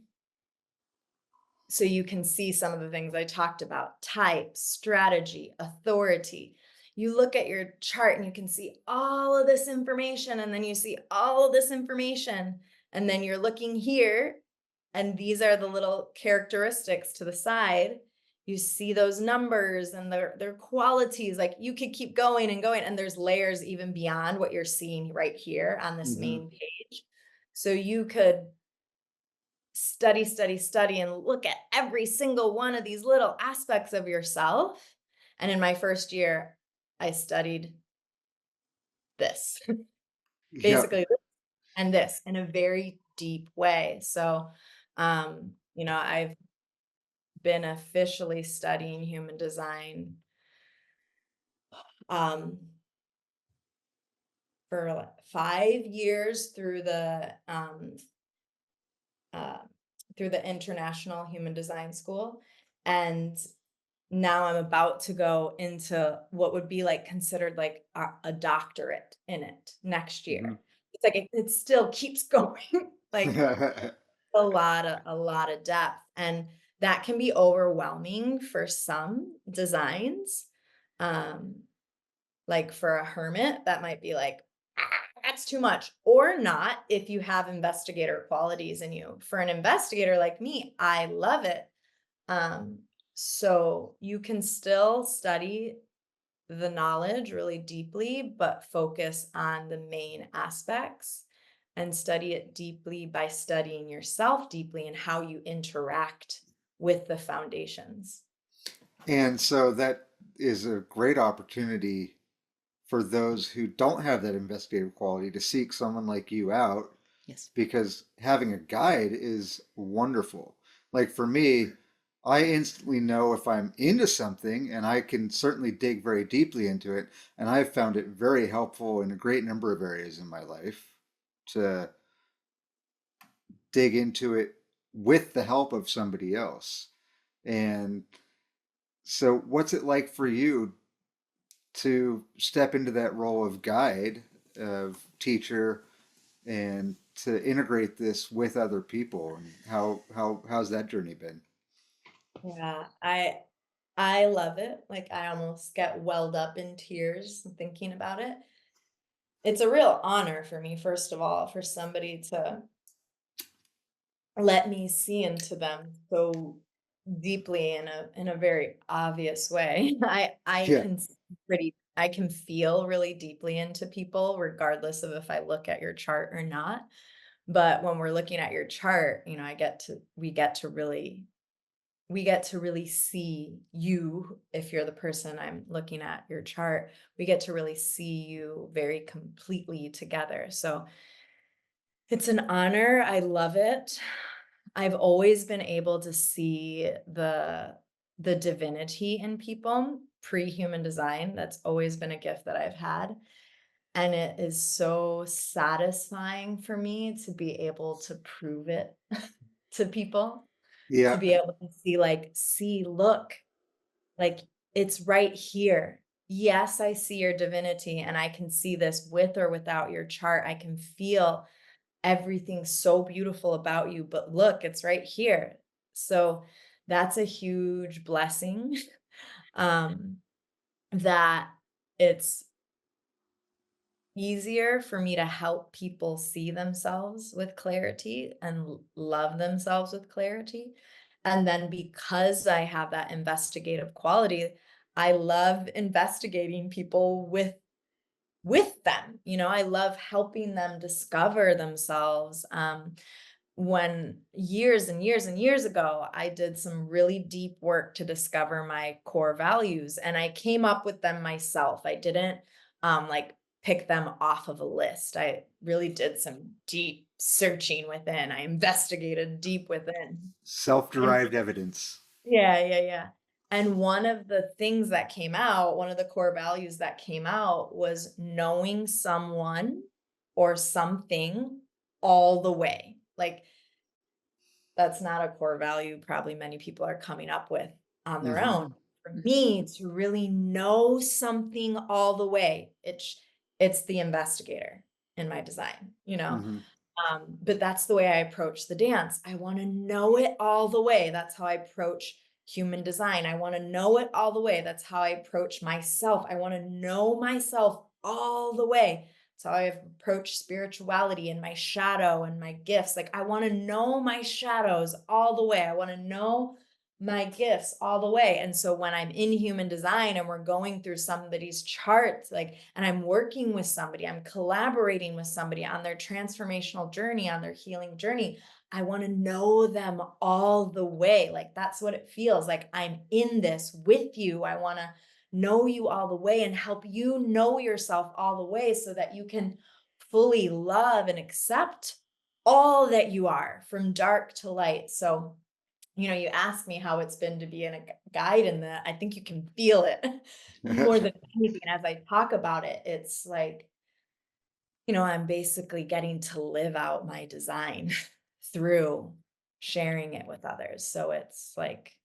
So you can see some of the things I talked about: type, strategy, authority. You look at your chart and you can see all of this information, and then you see all of this information, and then you're looking here, and these are the little characteristics to the side. You see those numbers and their qualities. Like, you could keep going and going, and there's layers even beyond what you're seeing right here on this main page. So you could study, and look at every single one of these little aspects of yourself. And in my first year, I studied this, Yeah. basically this and this in a very deep way. So, I've been officially studying human design for like 5 years uh, through the International Human Design School. And now I'm about to go into what would be like considered like a doctorate in it next year. It's like it still keeps going, like a lot of depth, and that can be overwhelming for some designs. Like for a hermit, that might be like, that's too much, or not if you have investigator qualities in you. For an investigator like me, I love it. So you can still study the knowledge really deeply, but focus on the main aspects and study it deeply by studying yourself deeply and how you interact with the foundations. And so that is a great opportunity for those who don't have that investigative quality to seek someone like you out, Yes. because having a guide is wonderful. Like for me, I instantly know if I'm into something, and I can certainly dig very deeply into it. And I've found it very helpful in a great number of areas in my life to dig into it with the help of somebody else. And so, what's it like for you to step into that role of guide, of teacher, and to integrate this with other people? And how's that journey been? Yeah, I love it. Like, I almost get welled up in tears thinking about it. It's a real honor for me, first of all, for somebody to let me see into them so deeply in a very obvious way. I Yeah. can I can feel really deeply into people regardless of if I look at your chart or not. But when we're looking at your chart, we get to really see you. If you're the person I'm looking at your chart, we get to really see you very completely together. So it's an honor. I love it. I've always been able to see the divinity in people pre-human design. That's always been a gift that I've had. And it is so satisfying for me to be able to prove it to people, to Yeah. be able to see, like, see, look, like, it's right here. Yes, I see your divinity, and I can see this with or without your chart. I can feel everything so beautiful about you, but look, it's right here. So that's a huge blessing. um, that it's easier for me to help people see themselves with clarity and love themselves with clarity. And then because I have that investigative quality, I love investigating people with with them. I love helping them discover themselves. When years and years and years ago, I did some really deep work to discover my core values, and I came up with them myself. I didn't like pick them off of a list. I really did some deep searching within. I investigated deep within. And Self-derived evidence. yeah, yeah, yeah. And one of the things that came out, one of the core values that came out was knowing someone or something all the way. Like, that's not a core value probably many people are coming up with on their Hmm. own. For me to really know something all the way, it's the investigator in my design, Hmm. but that's the way I approach the dance. I want to know it all the way. That's how I approach human design. I want to know it all the way. That's how I approach myself. I want to know myself all the way. That's how I approach spirituality and my shadow and my gifts. Like, I want to know my shadows all the way. I want to know my gifts all the way. And so when I'm in human design and we're going through somebody's charts, like, and I'm working with somebody, I'm collaborating with somebody on their transformational journey, on their healing journey, I want to know them all the way. Like, that's what it feels like. I'm in this with you. I want to know you all the way and help you know yourself all the way so that you can fully love and accept all that you are from dark to light. So, you asked me how it's been to be in a guide in that. I think you can feel it more than anything. As I talk about it, it's like, I'm basically getting to live out my design through sharing it with others. So it's like,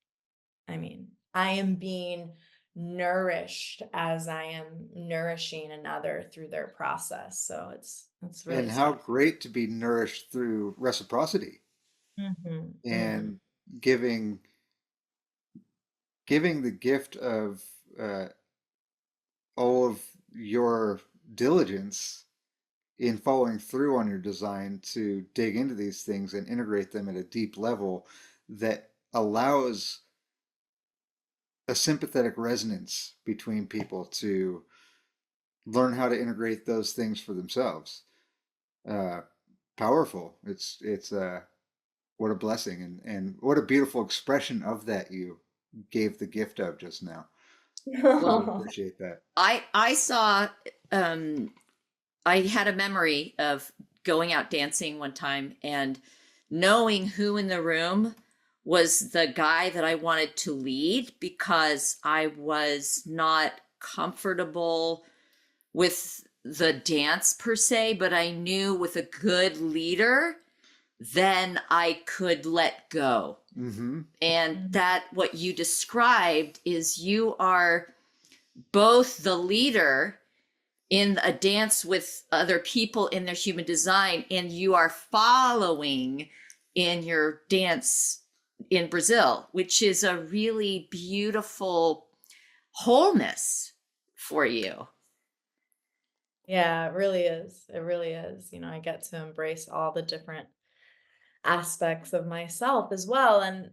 I am being nourished as I am nourishing another through their process. So it's really And how special. great to be nourished through reciprocity Hmm. Hmm. and giving giving the gift of uh, all of your diligence in following through on your design to dig into these things and integrate them at a deep level that allows a sympathetic resonance between people to learn how to integrate those things for themselves. Uh, Powerful. It's what a blessing and what a beautiful expression of that you gave the gift of just now. Really Well, appreciate that. I saw I had a memory of going out dancing one time and knowing who in the room was the guy that I wanted to lead because I was not comfortable with the dance per se, but I knew with a good leader, then I could let go. Mm-hmm. And Mhm. that what you described is you are both the leader in a dance with other people in their human design, and you are following in your dance in Brazil, which is a really beautiful wholeness for you. Yeah, it really is. It really is. I get to embrace all the different aspects of myself as well. And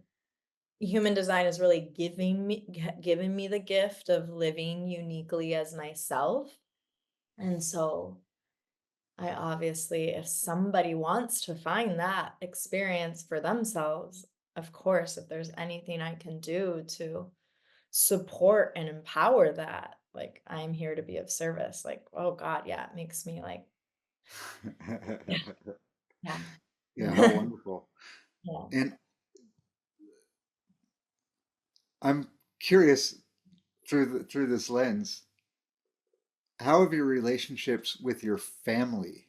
human design is really giving me the gift of living uniquely as myself. And so I obviously, if somebody wants to find that experience for themselves, of course, if there's anything I can do to support and empower that, like, I'm here to be of service. Like, oh God, yeah, it makes me like, yeah. Yeah, how wonderful. Yeah. And I'm curious through this lens, how have your relationships with your family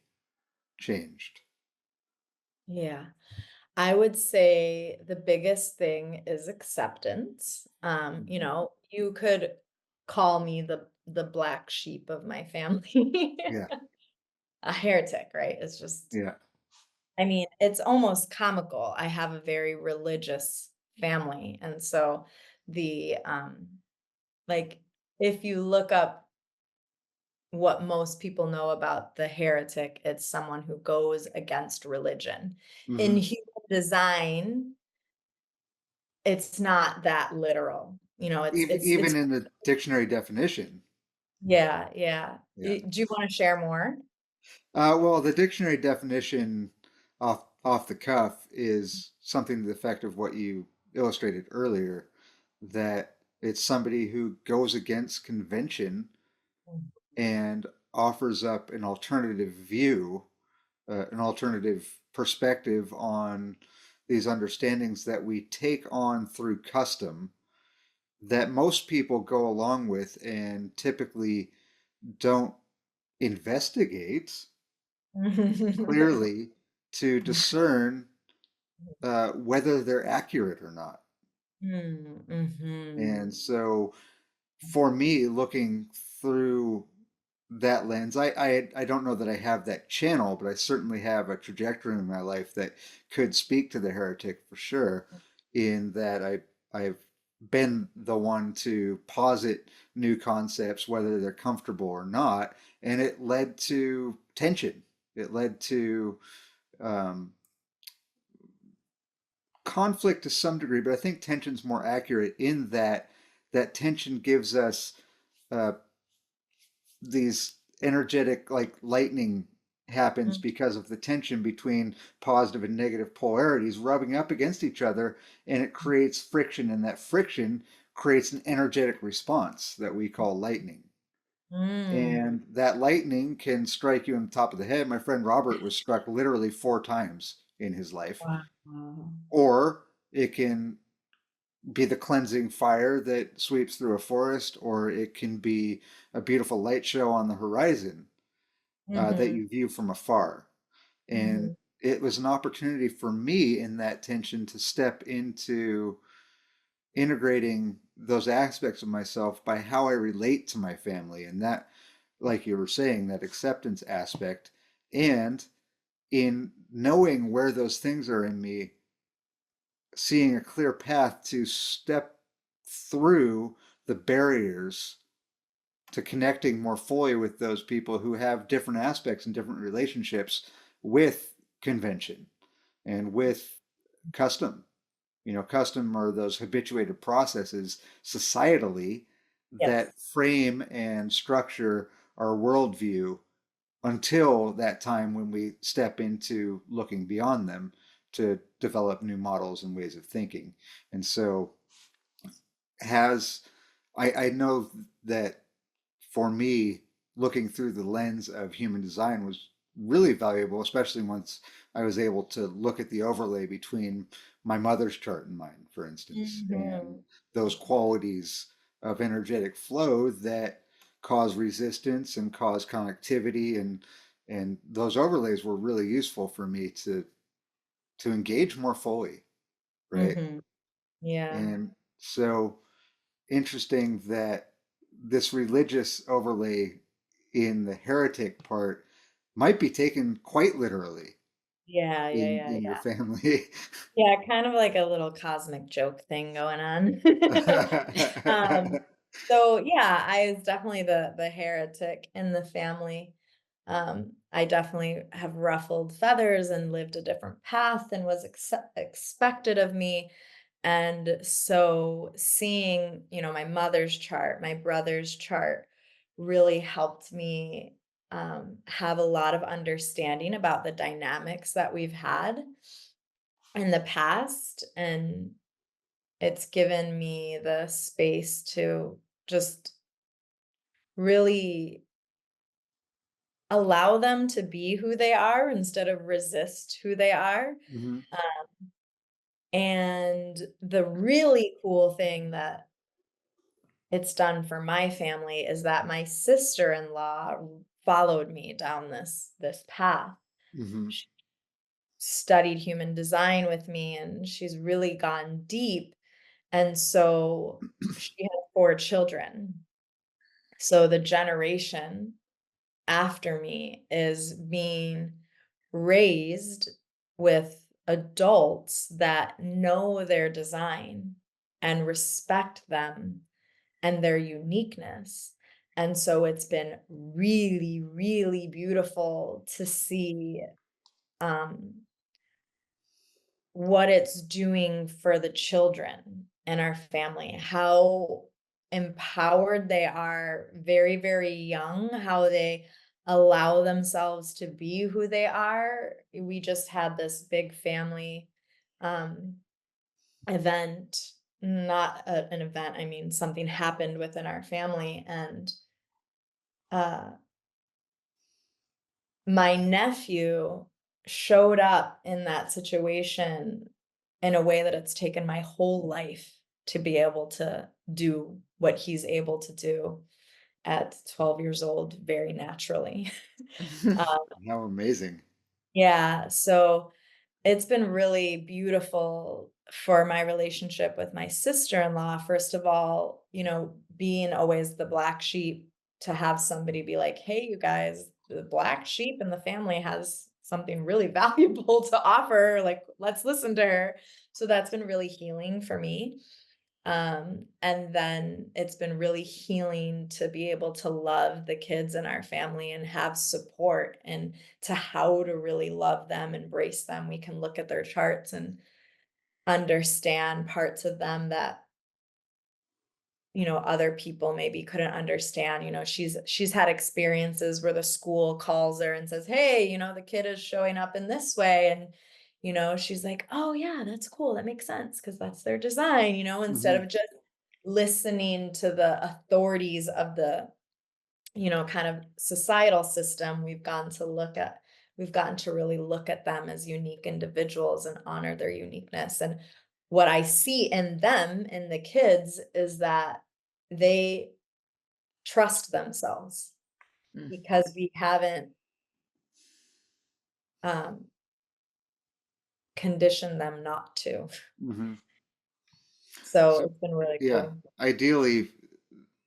changed? Yeah. I would say the biggest thing is acceptance. Mhm. You could call me the black sheep of my family. Yeah, A heretic, right? yeah. It's almost comical. I have a very religious family. And so the like if you look up what most people know about the heretic, it's someone who goes against religion. In Hmm. human design, it's not that literal. Even It's in the dictionary definition. yeah, yeah. Yeah. Do you want to share more? Well, the dictionary definition off the cuff is something to the effect of what you illustrated earlier, that it's somebody who goes against convention and offers up an alternative view, an alternative perspective on these understandings that we take on through custom that most people go along with and typically don't investigate clearly to discern whether they're accurate or not. Mm-hmm. And so for me, looking through that lens, I don't know that I have that channel, but I certainly have a trajectory in my life that could speak to the heretic for sure, in that I've been the one to posit new concepts, whether they're comfortable or not, and it led to tension. It led to um, conflict to some degree, but I think tension's more accurate in that that tension gives us uh, these energetic, like lightning happens because of the tension between positive and negative polarities rubbing up against each other, and it creates friction, and that friction creates an energetic response that we call lightning. Mm. And that lightning can strike you on the top of the head. My friend Robert was struck literally 4 times in his life. Wow. Or it can be the cleansing fire that sweeps through a forest, or it can be a beautiful light show on the horizon that Mm-hmm. you view from afar. And Mm-hmm. it was an opportunity for me in that tension to step into integrating those aspects of myself by how I relate to my family. And that, like you were saying, that acceptance aspect. And in knowing where those things are in me, seeing a clear path to step through the barriers to connecting more fully with those people who have different aspects and different relationships with convention and with custom. Custom are those habituated processes societally Yes. that frame and structure our worldview until that time when we step into looking beyond them to develop new models and ways of thinking. And so has I know that for me, looking through the lens of human design was really valuable, especially once I was able to look at the overlay between my mother's chart and mine, for instance, and Mm-hmm. those qualities of energetic flow that cause resistance and cause connectivity, and those overlays were really useful for me to engage more fully, right? Mm-hmm. Yeah. And so interesting that this religious overlay in the heretic part might be taken quite literally Yeah, yeah, in yeah. your family. Yeah, kind of like a little cosmic joke thing going on. Um, so yeah, I was definitely the heretic in the family. I definitely have ruffled feathers and lived a different path than was expected of me. And so seeing, my mother's chart, my brother's chart really helped me have a lot of understanding about the dynamics that we've had in the past, and it's given me the space to just really allow them to be who they are instead of resist who they are. Hmm. And the really cool thing that it's done for my family is that my sister-in-law followed me down this path. Hmm. She studied human design with me, and she's really gone deep. And so she has 4 children. So the generation after me is being raised with adults that know their design and respect them and their uniqueness. And so it's been really, really beautiful to see um, what it's doing for the children in our family, how empowered they are very, very young, how they allow themselves to be who they are. We just had this big family um, event, not an event, I mean, something happened within our family. And uh, my nephew showed up in that situation in a way that it's taken my whole life to be able to do what he's able to do at 12 years old very naturally. Um, How amazing. yeah, so it's been really beautiful for my relationship with my sister-in-law. First of all, being always the black sheep, to have somebody be like, "Hey, you guys, the black sheep in the family has something really valuable to offer. Like, let's listen to her." So that's been really healing for me. And then it's been really healing to be able to love the kids in our family and have support and to how to really love them, embrace them. We can look at their charts and understand parts of them that other people maybe couldn't understand. She's had experiences where the school calls her and says, "Hey, the kid is showing up in this way." And she's like, "Oh yeah, that's cool, that makes sense, because that's their design," instead Hmm. of just listening to the authorities of the kind of societal system. We've gotten to really look at them as unique individuals and honor their uniqueness. And what I see in them, in the kids, is that they trust themselves Mm. because we haven't um, conditioned them not to. Hmm. So So, it's been really yeah, cool. ideally,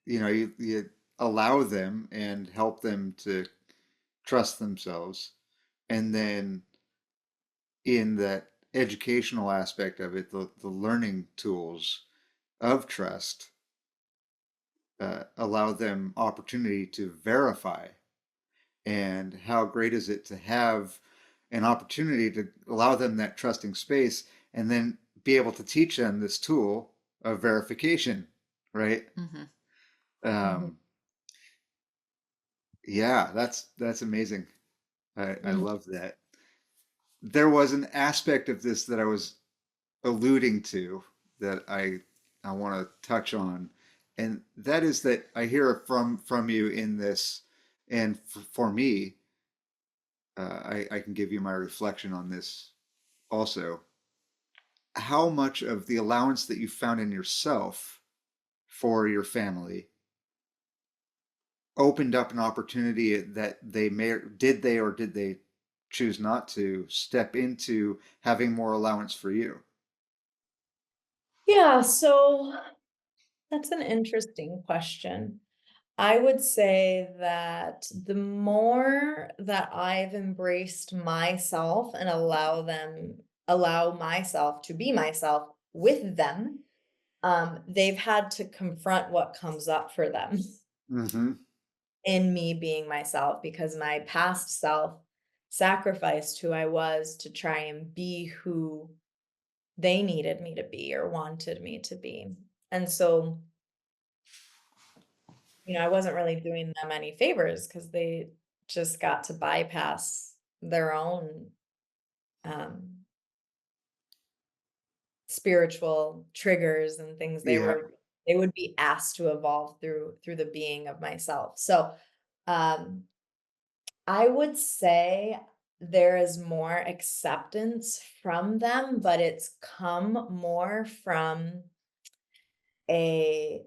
you allow them and help them to trust themselves. And then in that educational aspect of it, the learning tools of trust allow them opportunity to verify. And how great is it to have an opportunity to allow them that trusting space and then be able to teach them this tool of verification, right? Mhm. Mhm. Um, yeah, that's amazing. I Mhm. love that. There was an aspect of this that I was alluding to that I want to touch on, and that is that I hear from you in this, and for me, I can give you my reflection on this also. How much of the allowance that you found in yourself for your family opened up an opportunity that did they choose not to step into having more allowance for you? Yeah, so that's an interesting question. I would say that the more that I've embraced myself and allow myself to be myself with them, they've had to confront what comes up for them Mm-hmm. in me being myself, because my past self sacrificed who I was to try and be who they needed me to be or wanted me to be. And so I wasn't really doing them any favors because they just got to bypass their own um, spiritual triggers and things Yeah. they would be asked to evolve through the being of myself. So um, I would say there is more acceptance from them, but it's come more from a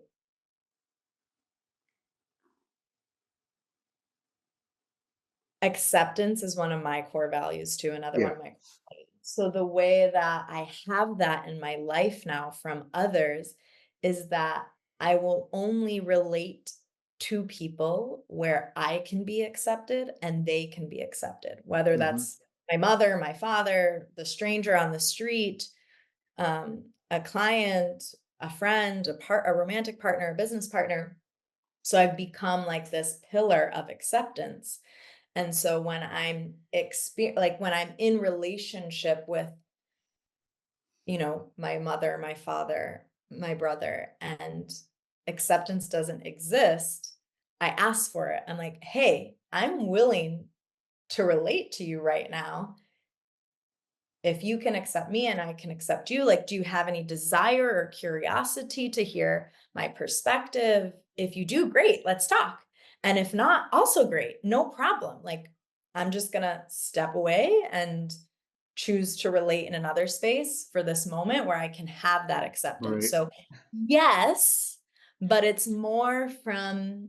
acceptance is one of my core values too, another one Yeah. of my core values. So the way that I have that in my life now from others is that I will only relate to people where I can be accepted and they can be accepted, whether Mm-hmm. that's my mother, my father, the stranger on the street, a client, a friend, a romantic partner, a business partner. So I've become like this pillar of acceptance. And so when when I'm in relationship with, my mother, my father, my brother, and acceptance doesn't exist, I ask for it. I'm like, hey, I'm willing to relate to you right now. If you can accept me and I can accept you, like, do you have any desire or curiosity to hear my perspective? If you do, great, let's talk. And if not, also great, no problem. Like, I'm just gonna step away and choose to relate in another space for this moment where I can have that acceptance. Right. So, yes, but it's more from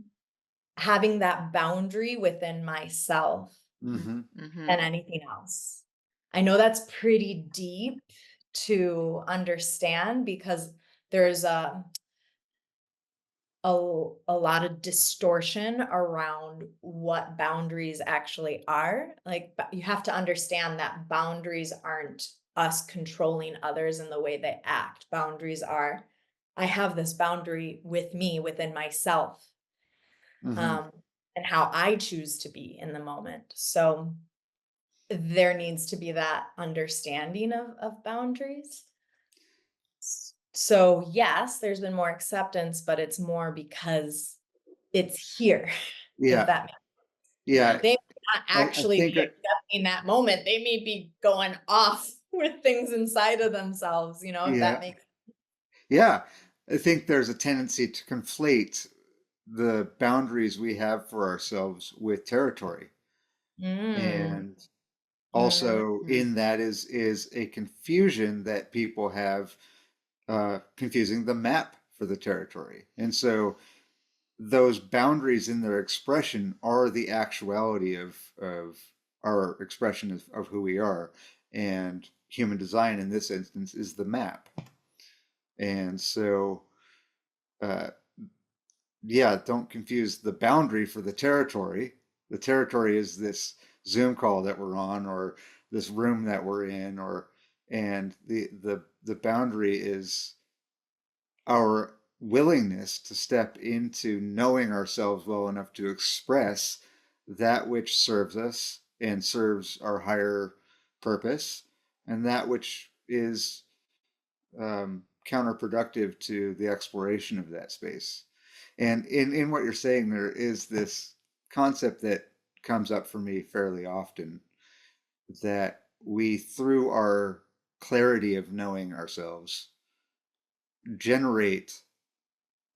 having that boundary within myself Mm-hmm. than anything else. I know that's pretty deep to understand because there's a lot of distortion around what boundaries actually are. Like, you have to understand that boundaries aren't us controlling others in the way they act. Boundaries are, I have this boundary with me within myself, Mm-hmm. um, and how I choose to be in the moment. So there needs to be that understanding of boundaries. So yes, there's been more acceptance, but it's more because it's here. If Yeah. that makes, Yeah. they may not I actually think be accepting that moment. They may be going off with things inside of themselves, if that yeah. makes. Yeah. I think there's a tendency to conflate the boundaries we have for ourselves with territory. Mm, And mm, also in that is a confusion that people have, confusing the map for the territory. And so those boundaries in their expression are the actuality of our expression of who we are. And human design in this instance is the map. And so, uh, yeah, don't confuse the boundary for the territory. The territory is this Zoom call that we're on, or this room that we're in, or and the boundary is our willingness to step into knowing ourselves well enough to express that which serves us and serves our higher purpose, and that which is, counterproductive to the exploration of that space. And in what you're saying, there is this concept that comes up for me fairly often, that we, through our clarity of knowing ourselves, generate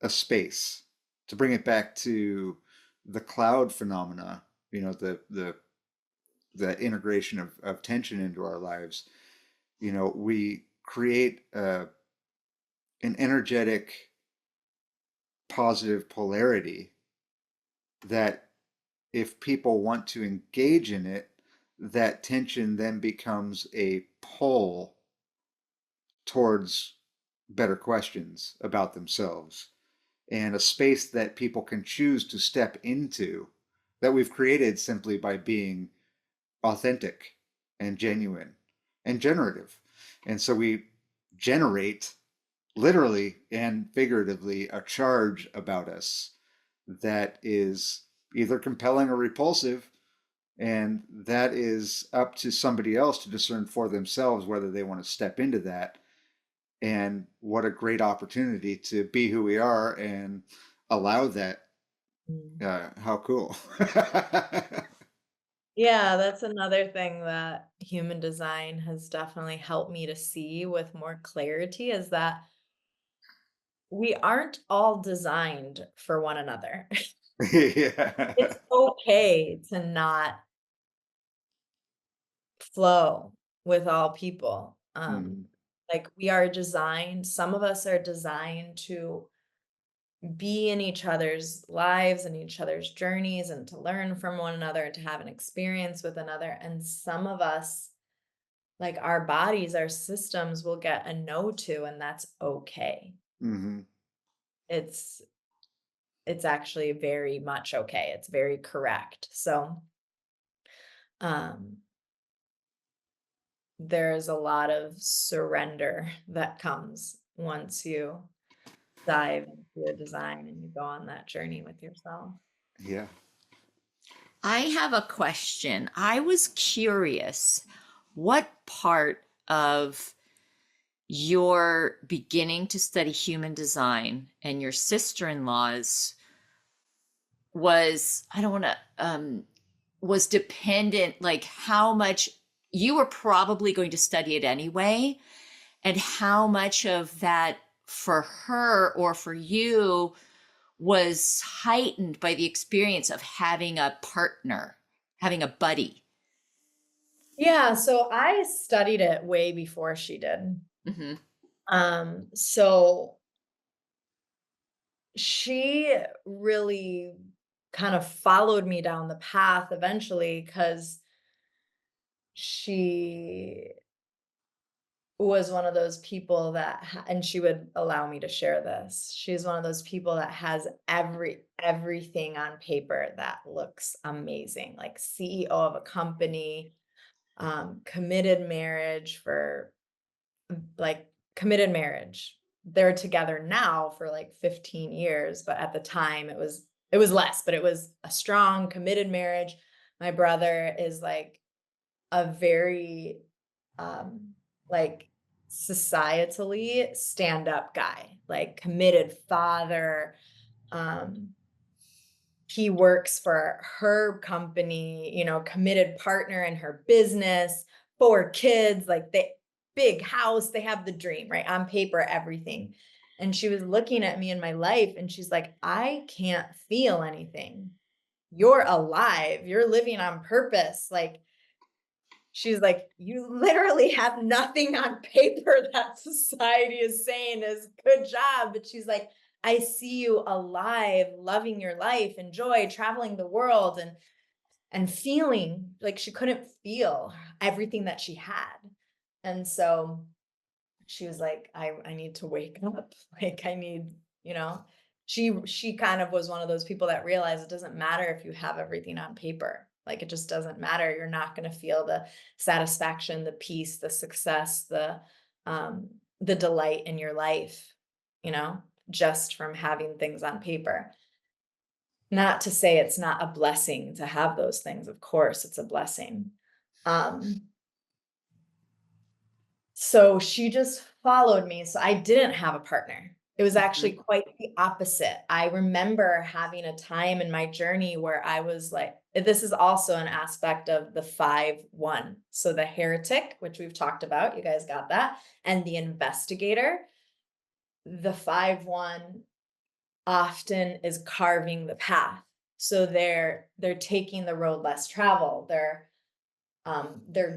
a space. To bring it back to the cloud phenomena, the integration of tension into our lives, we create an energetic positive polarity that, if people want to engage in it, that tension then becomes a pull towards better questions about themselves, and a space that people can choose to step into, that we've created simply by being authentic and genuine and generative. And so we generate, literally and figuratively, a charge about us that is either compelling or repulsive. And that is up to somebody else to discern for themselves whether they want to step into that. And what a great opportunity to be who we are and allow that. mm. How cool. Yeah, that's another thing that human design has definitely helped me to see with more clarity, is that we aren't all designed for one another. Yeah. It's okay to not flow with all people. Mhm. Like, we are designed, some of us are designed to be in each other's lives and each other's journeys and to learn from one another and to have an experience with another. And some of us, like, our bodies, our systems will get a no to, and that's okay. Mhm. It's it's actually very much okay. It's very correct. So, um, there's a lot of surrender that comes once you dive into your design and you go on that journey with yourself. Yeah. I have a question. I was curious, what part of you're beginning to study human design, and your sister-in-law's was, I don't want to, was dependent, like how much you were probably going to study it anyway, and how much of that for her or for you was heightened by the experience of having a partner, having a buddy. Yeah, so I studied it way before she did. Mm-hmm. So she really kind of followed me down the path eventually because she was one of those people that and she would allow me to share this. She's one of those people that has everything on paper that looks amazing, like CEO of a company, committed marriage for like committed marriage. They're together now for like 15 years, but at the time it was less, but it was a strong committed marriage. My brother is like a very like societally stand-up guy, like committed father. Um he works for her company, committed partner in her business, 4 kids, like they big house, they have the dream, right? On paper, everything. And she was looking at me in my life and she's like, I can't feel anything. You're alive. You're living on purpose. Like, she's like, you literally have nothing on paper that society is saying is good job. But she's like, I see you alive, loving your life, enjoy traveling the world and feeling like she couldn't feel everything that she had. And so she was like, I need to wake up. Like I need, you know, she kind of was one of those people that realized it doesn't matter if you have everything on paper. Like it just doesn't matter. You're not going to feel the satisfaction, the peace, the success, the delight in your life, just from having things on paper. Not to say it's not a blessing to have those things. Of course, it's a blessing. Um, So she just followed me. So I didn't have a partner. It was actually quite the opposite. I remember having a time in my journey where I was like, this is also an aspect of the 5-1. So the heretic, which we've talked about, you guys got that, and the investigator. The 5-1 often is carving the path. So they're taking the road less traveled. They're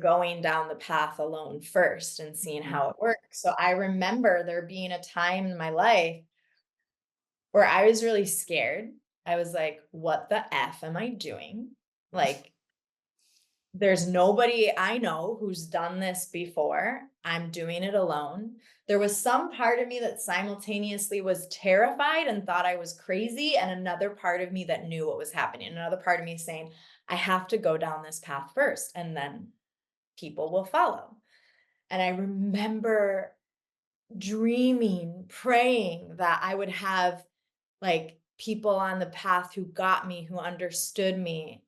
going down the path alone first and seeing how it works. So I remember there being a time in my life where I was really scared. I was like, what the F am I doing? Like, there's nobody I know who's done this before. I'm doing it alone. There was some part of me that simultaneously was terrified and thought I was crazy, and another part of me that knew what was happening. Another part of me saying, I have to go down this path first, and then people will follow. And I remember dreaming, praying that I would have like people on the path who got me, who understood me.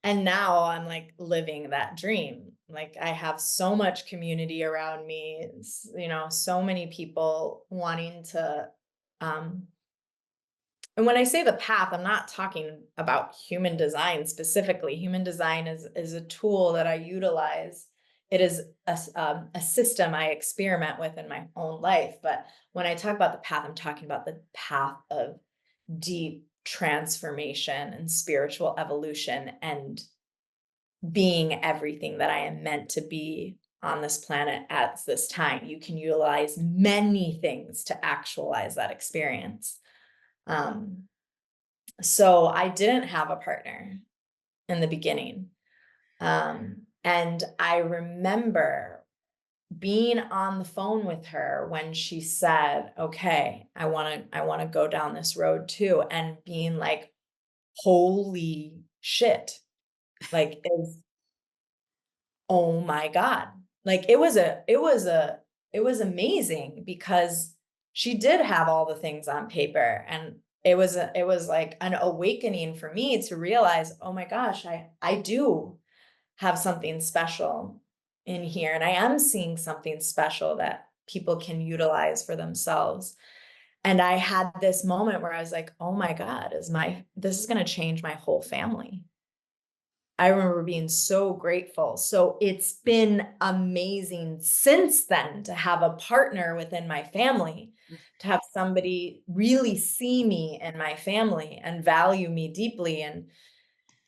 And now I'm like living that dream. Like I have so much community around me, so many people wanting to, and when I say the path, I'm not talking about human design specifically. Human design is a tool that I utilize. It is a system I experiment with in my own life. But when I talk about the path, I'm talking about the path of deep transformation and spiritual evolution and being everything that I am meant to be on this planet at this time. You can utilize many things to actualize that experience. So I didn't have a partner in the beginning. And I remember being on the phone with her when she said, okay, I want to go down this road too. And being like, holy shit. Like, oh my God. Like it was amazing because she did have all the things on paper, and it was like an awakening for me to realize, oh my gosh, I do have something special in here, and I am seeing something special that people can utilize for themselves. And I had this moment where I was like, oh my God, this is going to change my whole family. I remember being so grateful. So it's been amazing since then to have a partner within my family, to have somebody really see me and my family and value me deeply and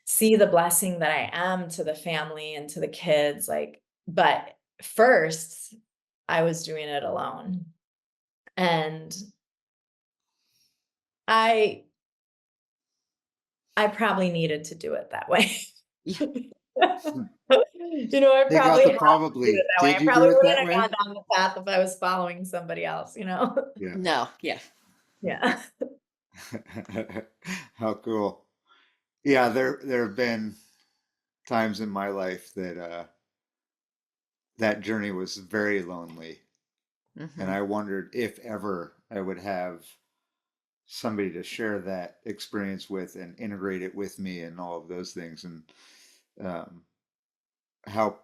see the blessing that I am to the family and to the kids. Like, but first, I was doing it alone. And I I probably needed to do it that way. Yeah. I Take out probably the had to do it probably. that way. Did I you do probably it wouldn't that have way? gone down the path if I was following somebody else, Yeah. No, yeah. Yeah. How cool. Yeah, there have been times in my life that that journey was very lonely, and Hmm. I wondered if ever I would have somebody to share that experience with and integrate it with me and all of those things, and um, how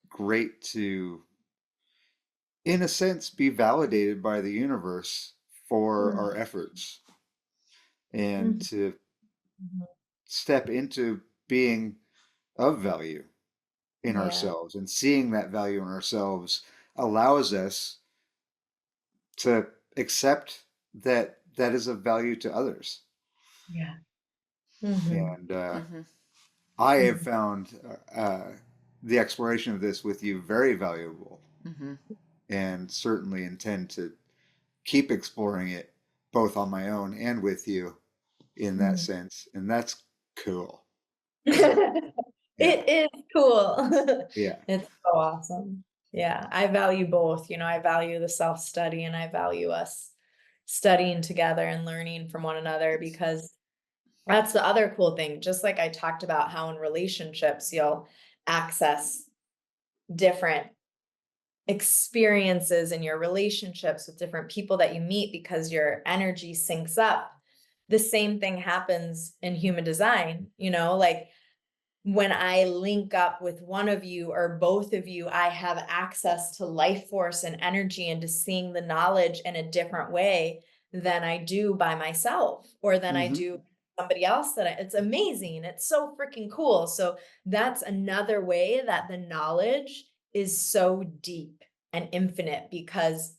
great to, in a sense, be validated by the universe for our Mhm. efforts and Mhm. to Mhm. step into being of value in Yeah. ourselves, and seeing that value in ourselves allows us to accept that that is of value to others. Yeah. Mhm. And Hmm. I have Mhm. found the exploration of this with you very valuable, Hmm. and certainly intend to keep exploring it both on my own and with you in that Mhm. sense. And that's cool. Yeah. It is cool. Yeah. It's so awesome. Yeah, I value both. I value the self-study and I value us studying together and learning from one another, because that's the other cool thing. Just like I talked about how in relationships you'll access different experiences in your relationships with different people that you meet because your energy syncs up. The same thing happens in human design, like when I link up with one of you or both of you, I have access to life force and energy and to seeing the knowledge in a different way than I do by myself or than I Hmm. do somebody else it's amazing. It's so freaking cool. So that's another way that the knowledge is so deep and infinite, because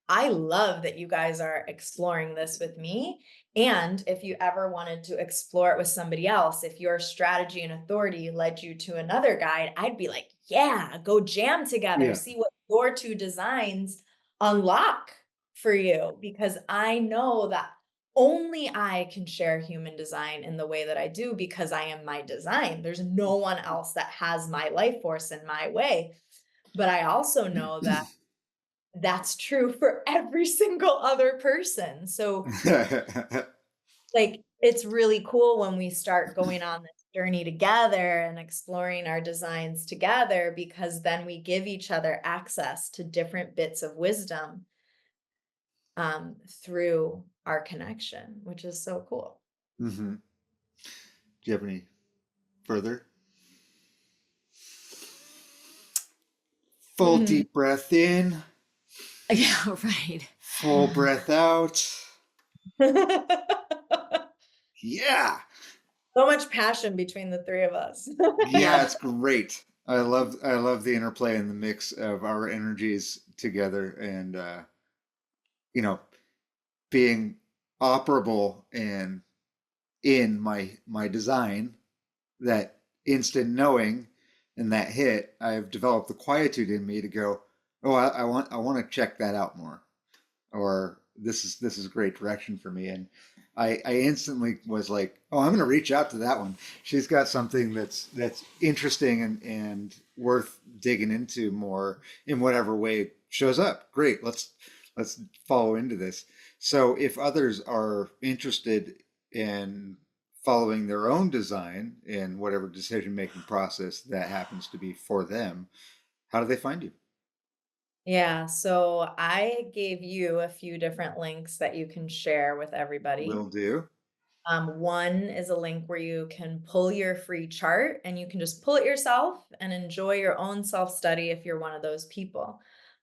I love that you guys are exploring this with me. And if you ever wanted to explore it with somebody else, if your strategy and authority led you to another guide, I'd be like, yeah, go jam together, Yeah. see what your two designs unlock for you. Because I know that only I can share human design in the way that I do because I am my design. There's no one else that has my life force in my way. But I also know that that's true for every single other person. So, like, it's really cool when we start going on this journey together and exploring our designs together, because then we give each other access to different bits of wisdom through our connection, which is so cool. Hmm. Do you have any further? Full Mhm. deep breath in, Yeah, right. full breath out. Yeah. So much passion between the three of us. Yeah, Yeah. it's great. I love the interplay and the mix of our energies together, and you know, being operable and in my design, that instant knowing and that hit, I've developed the quietude in me to go, oh, I want to check that out more, or this is a great direction for me. And I instantly was like, oh, I'm going to reach out to that one. She's got something that's interesting and worth digging into more in whatever way it shows up. Great, let's follow into this. So if others are interested in following their own design in whatever decision making process that happens to be for them, how do they find you? Yeah, so I gave you a few different links that you can share with everybody. Will do. One is a link where you can pull your free chart and you can just pull it yourself and enjoy your own self-study if you're one of those people.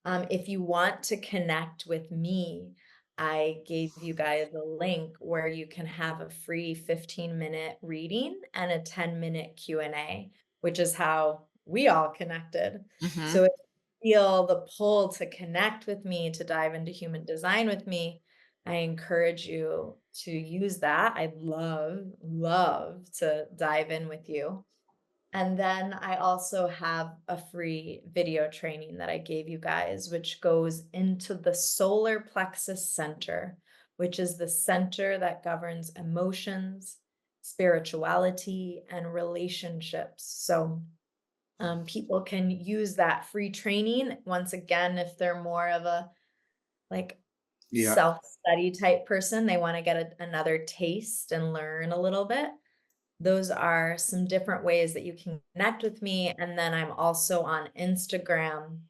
If you want to connect with me, I gave you guys a link where you can have a free 15-minute reading and a 10-minute Q&A, which is how we all connected. Mhm. So if you feel the pull to connect with me, to dive into human design with me, I encourage you to use that. I'd love to dive in with you. And then I also have a free video training that I gave you guys, which goes into the solar plexus center, which is the center that governs emotions, spirituality, and relationships. So people can use that free training once again if they're more of a like Yeah. self-study type person, they want to get another taste and learn a little bit. Those are some different ways that you can connect with me. And then I'm also on Instagram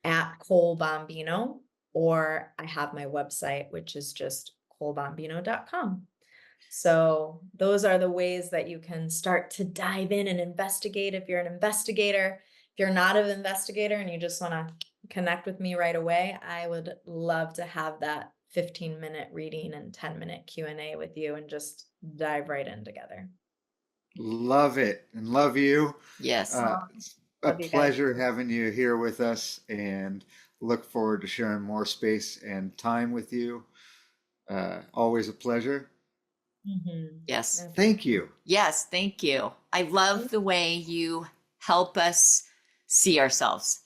at Cole Bombino, or I have my website, which is just colebombino.com. So those are the ways that you can start to dive in and investigate. If you're an investigator, if you're not an investigator and you just want to connect with me right away, I would love to have that 15-minute reading and 10-minute Q&A with you and just dive right in together. Love it and love you. Yes. It's a Love you guys. pleasure having you here with us, and look forward to sharing more space and time with you. Always a pleasure. Yes. Thank you. Yes. Thank you. I love the way you help us see ourselves.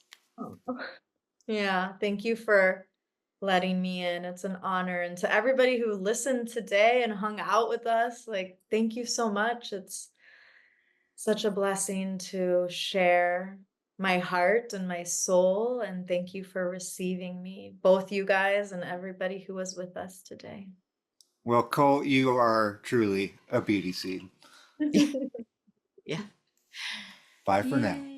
Yeah, thank you for letting me in. It's an honor. And to everybody who listened today and hung out with us, like, thank you so much. It's such a blessing to share my heart and my soul. And thank you for receiving me, both you guys and everybody who was with us today. Well, Cole, you are truly a beauty seed. Yeah. Bye for now. Yay.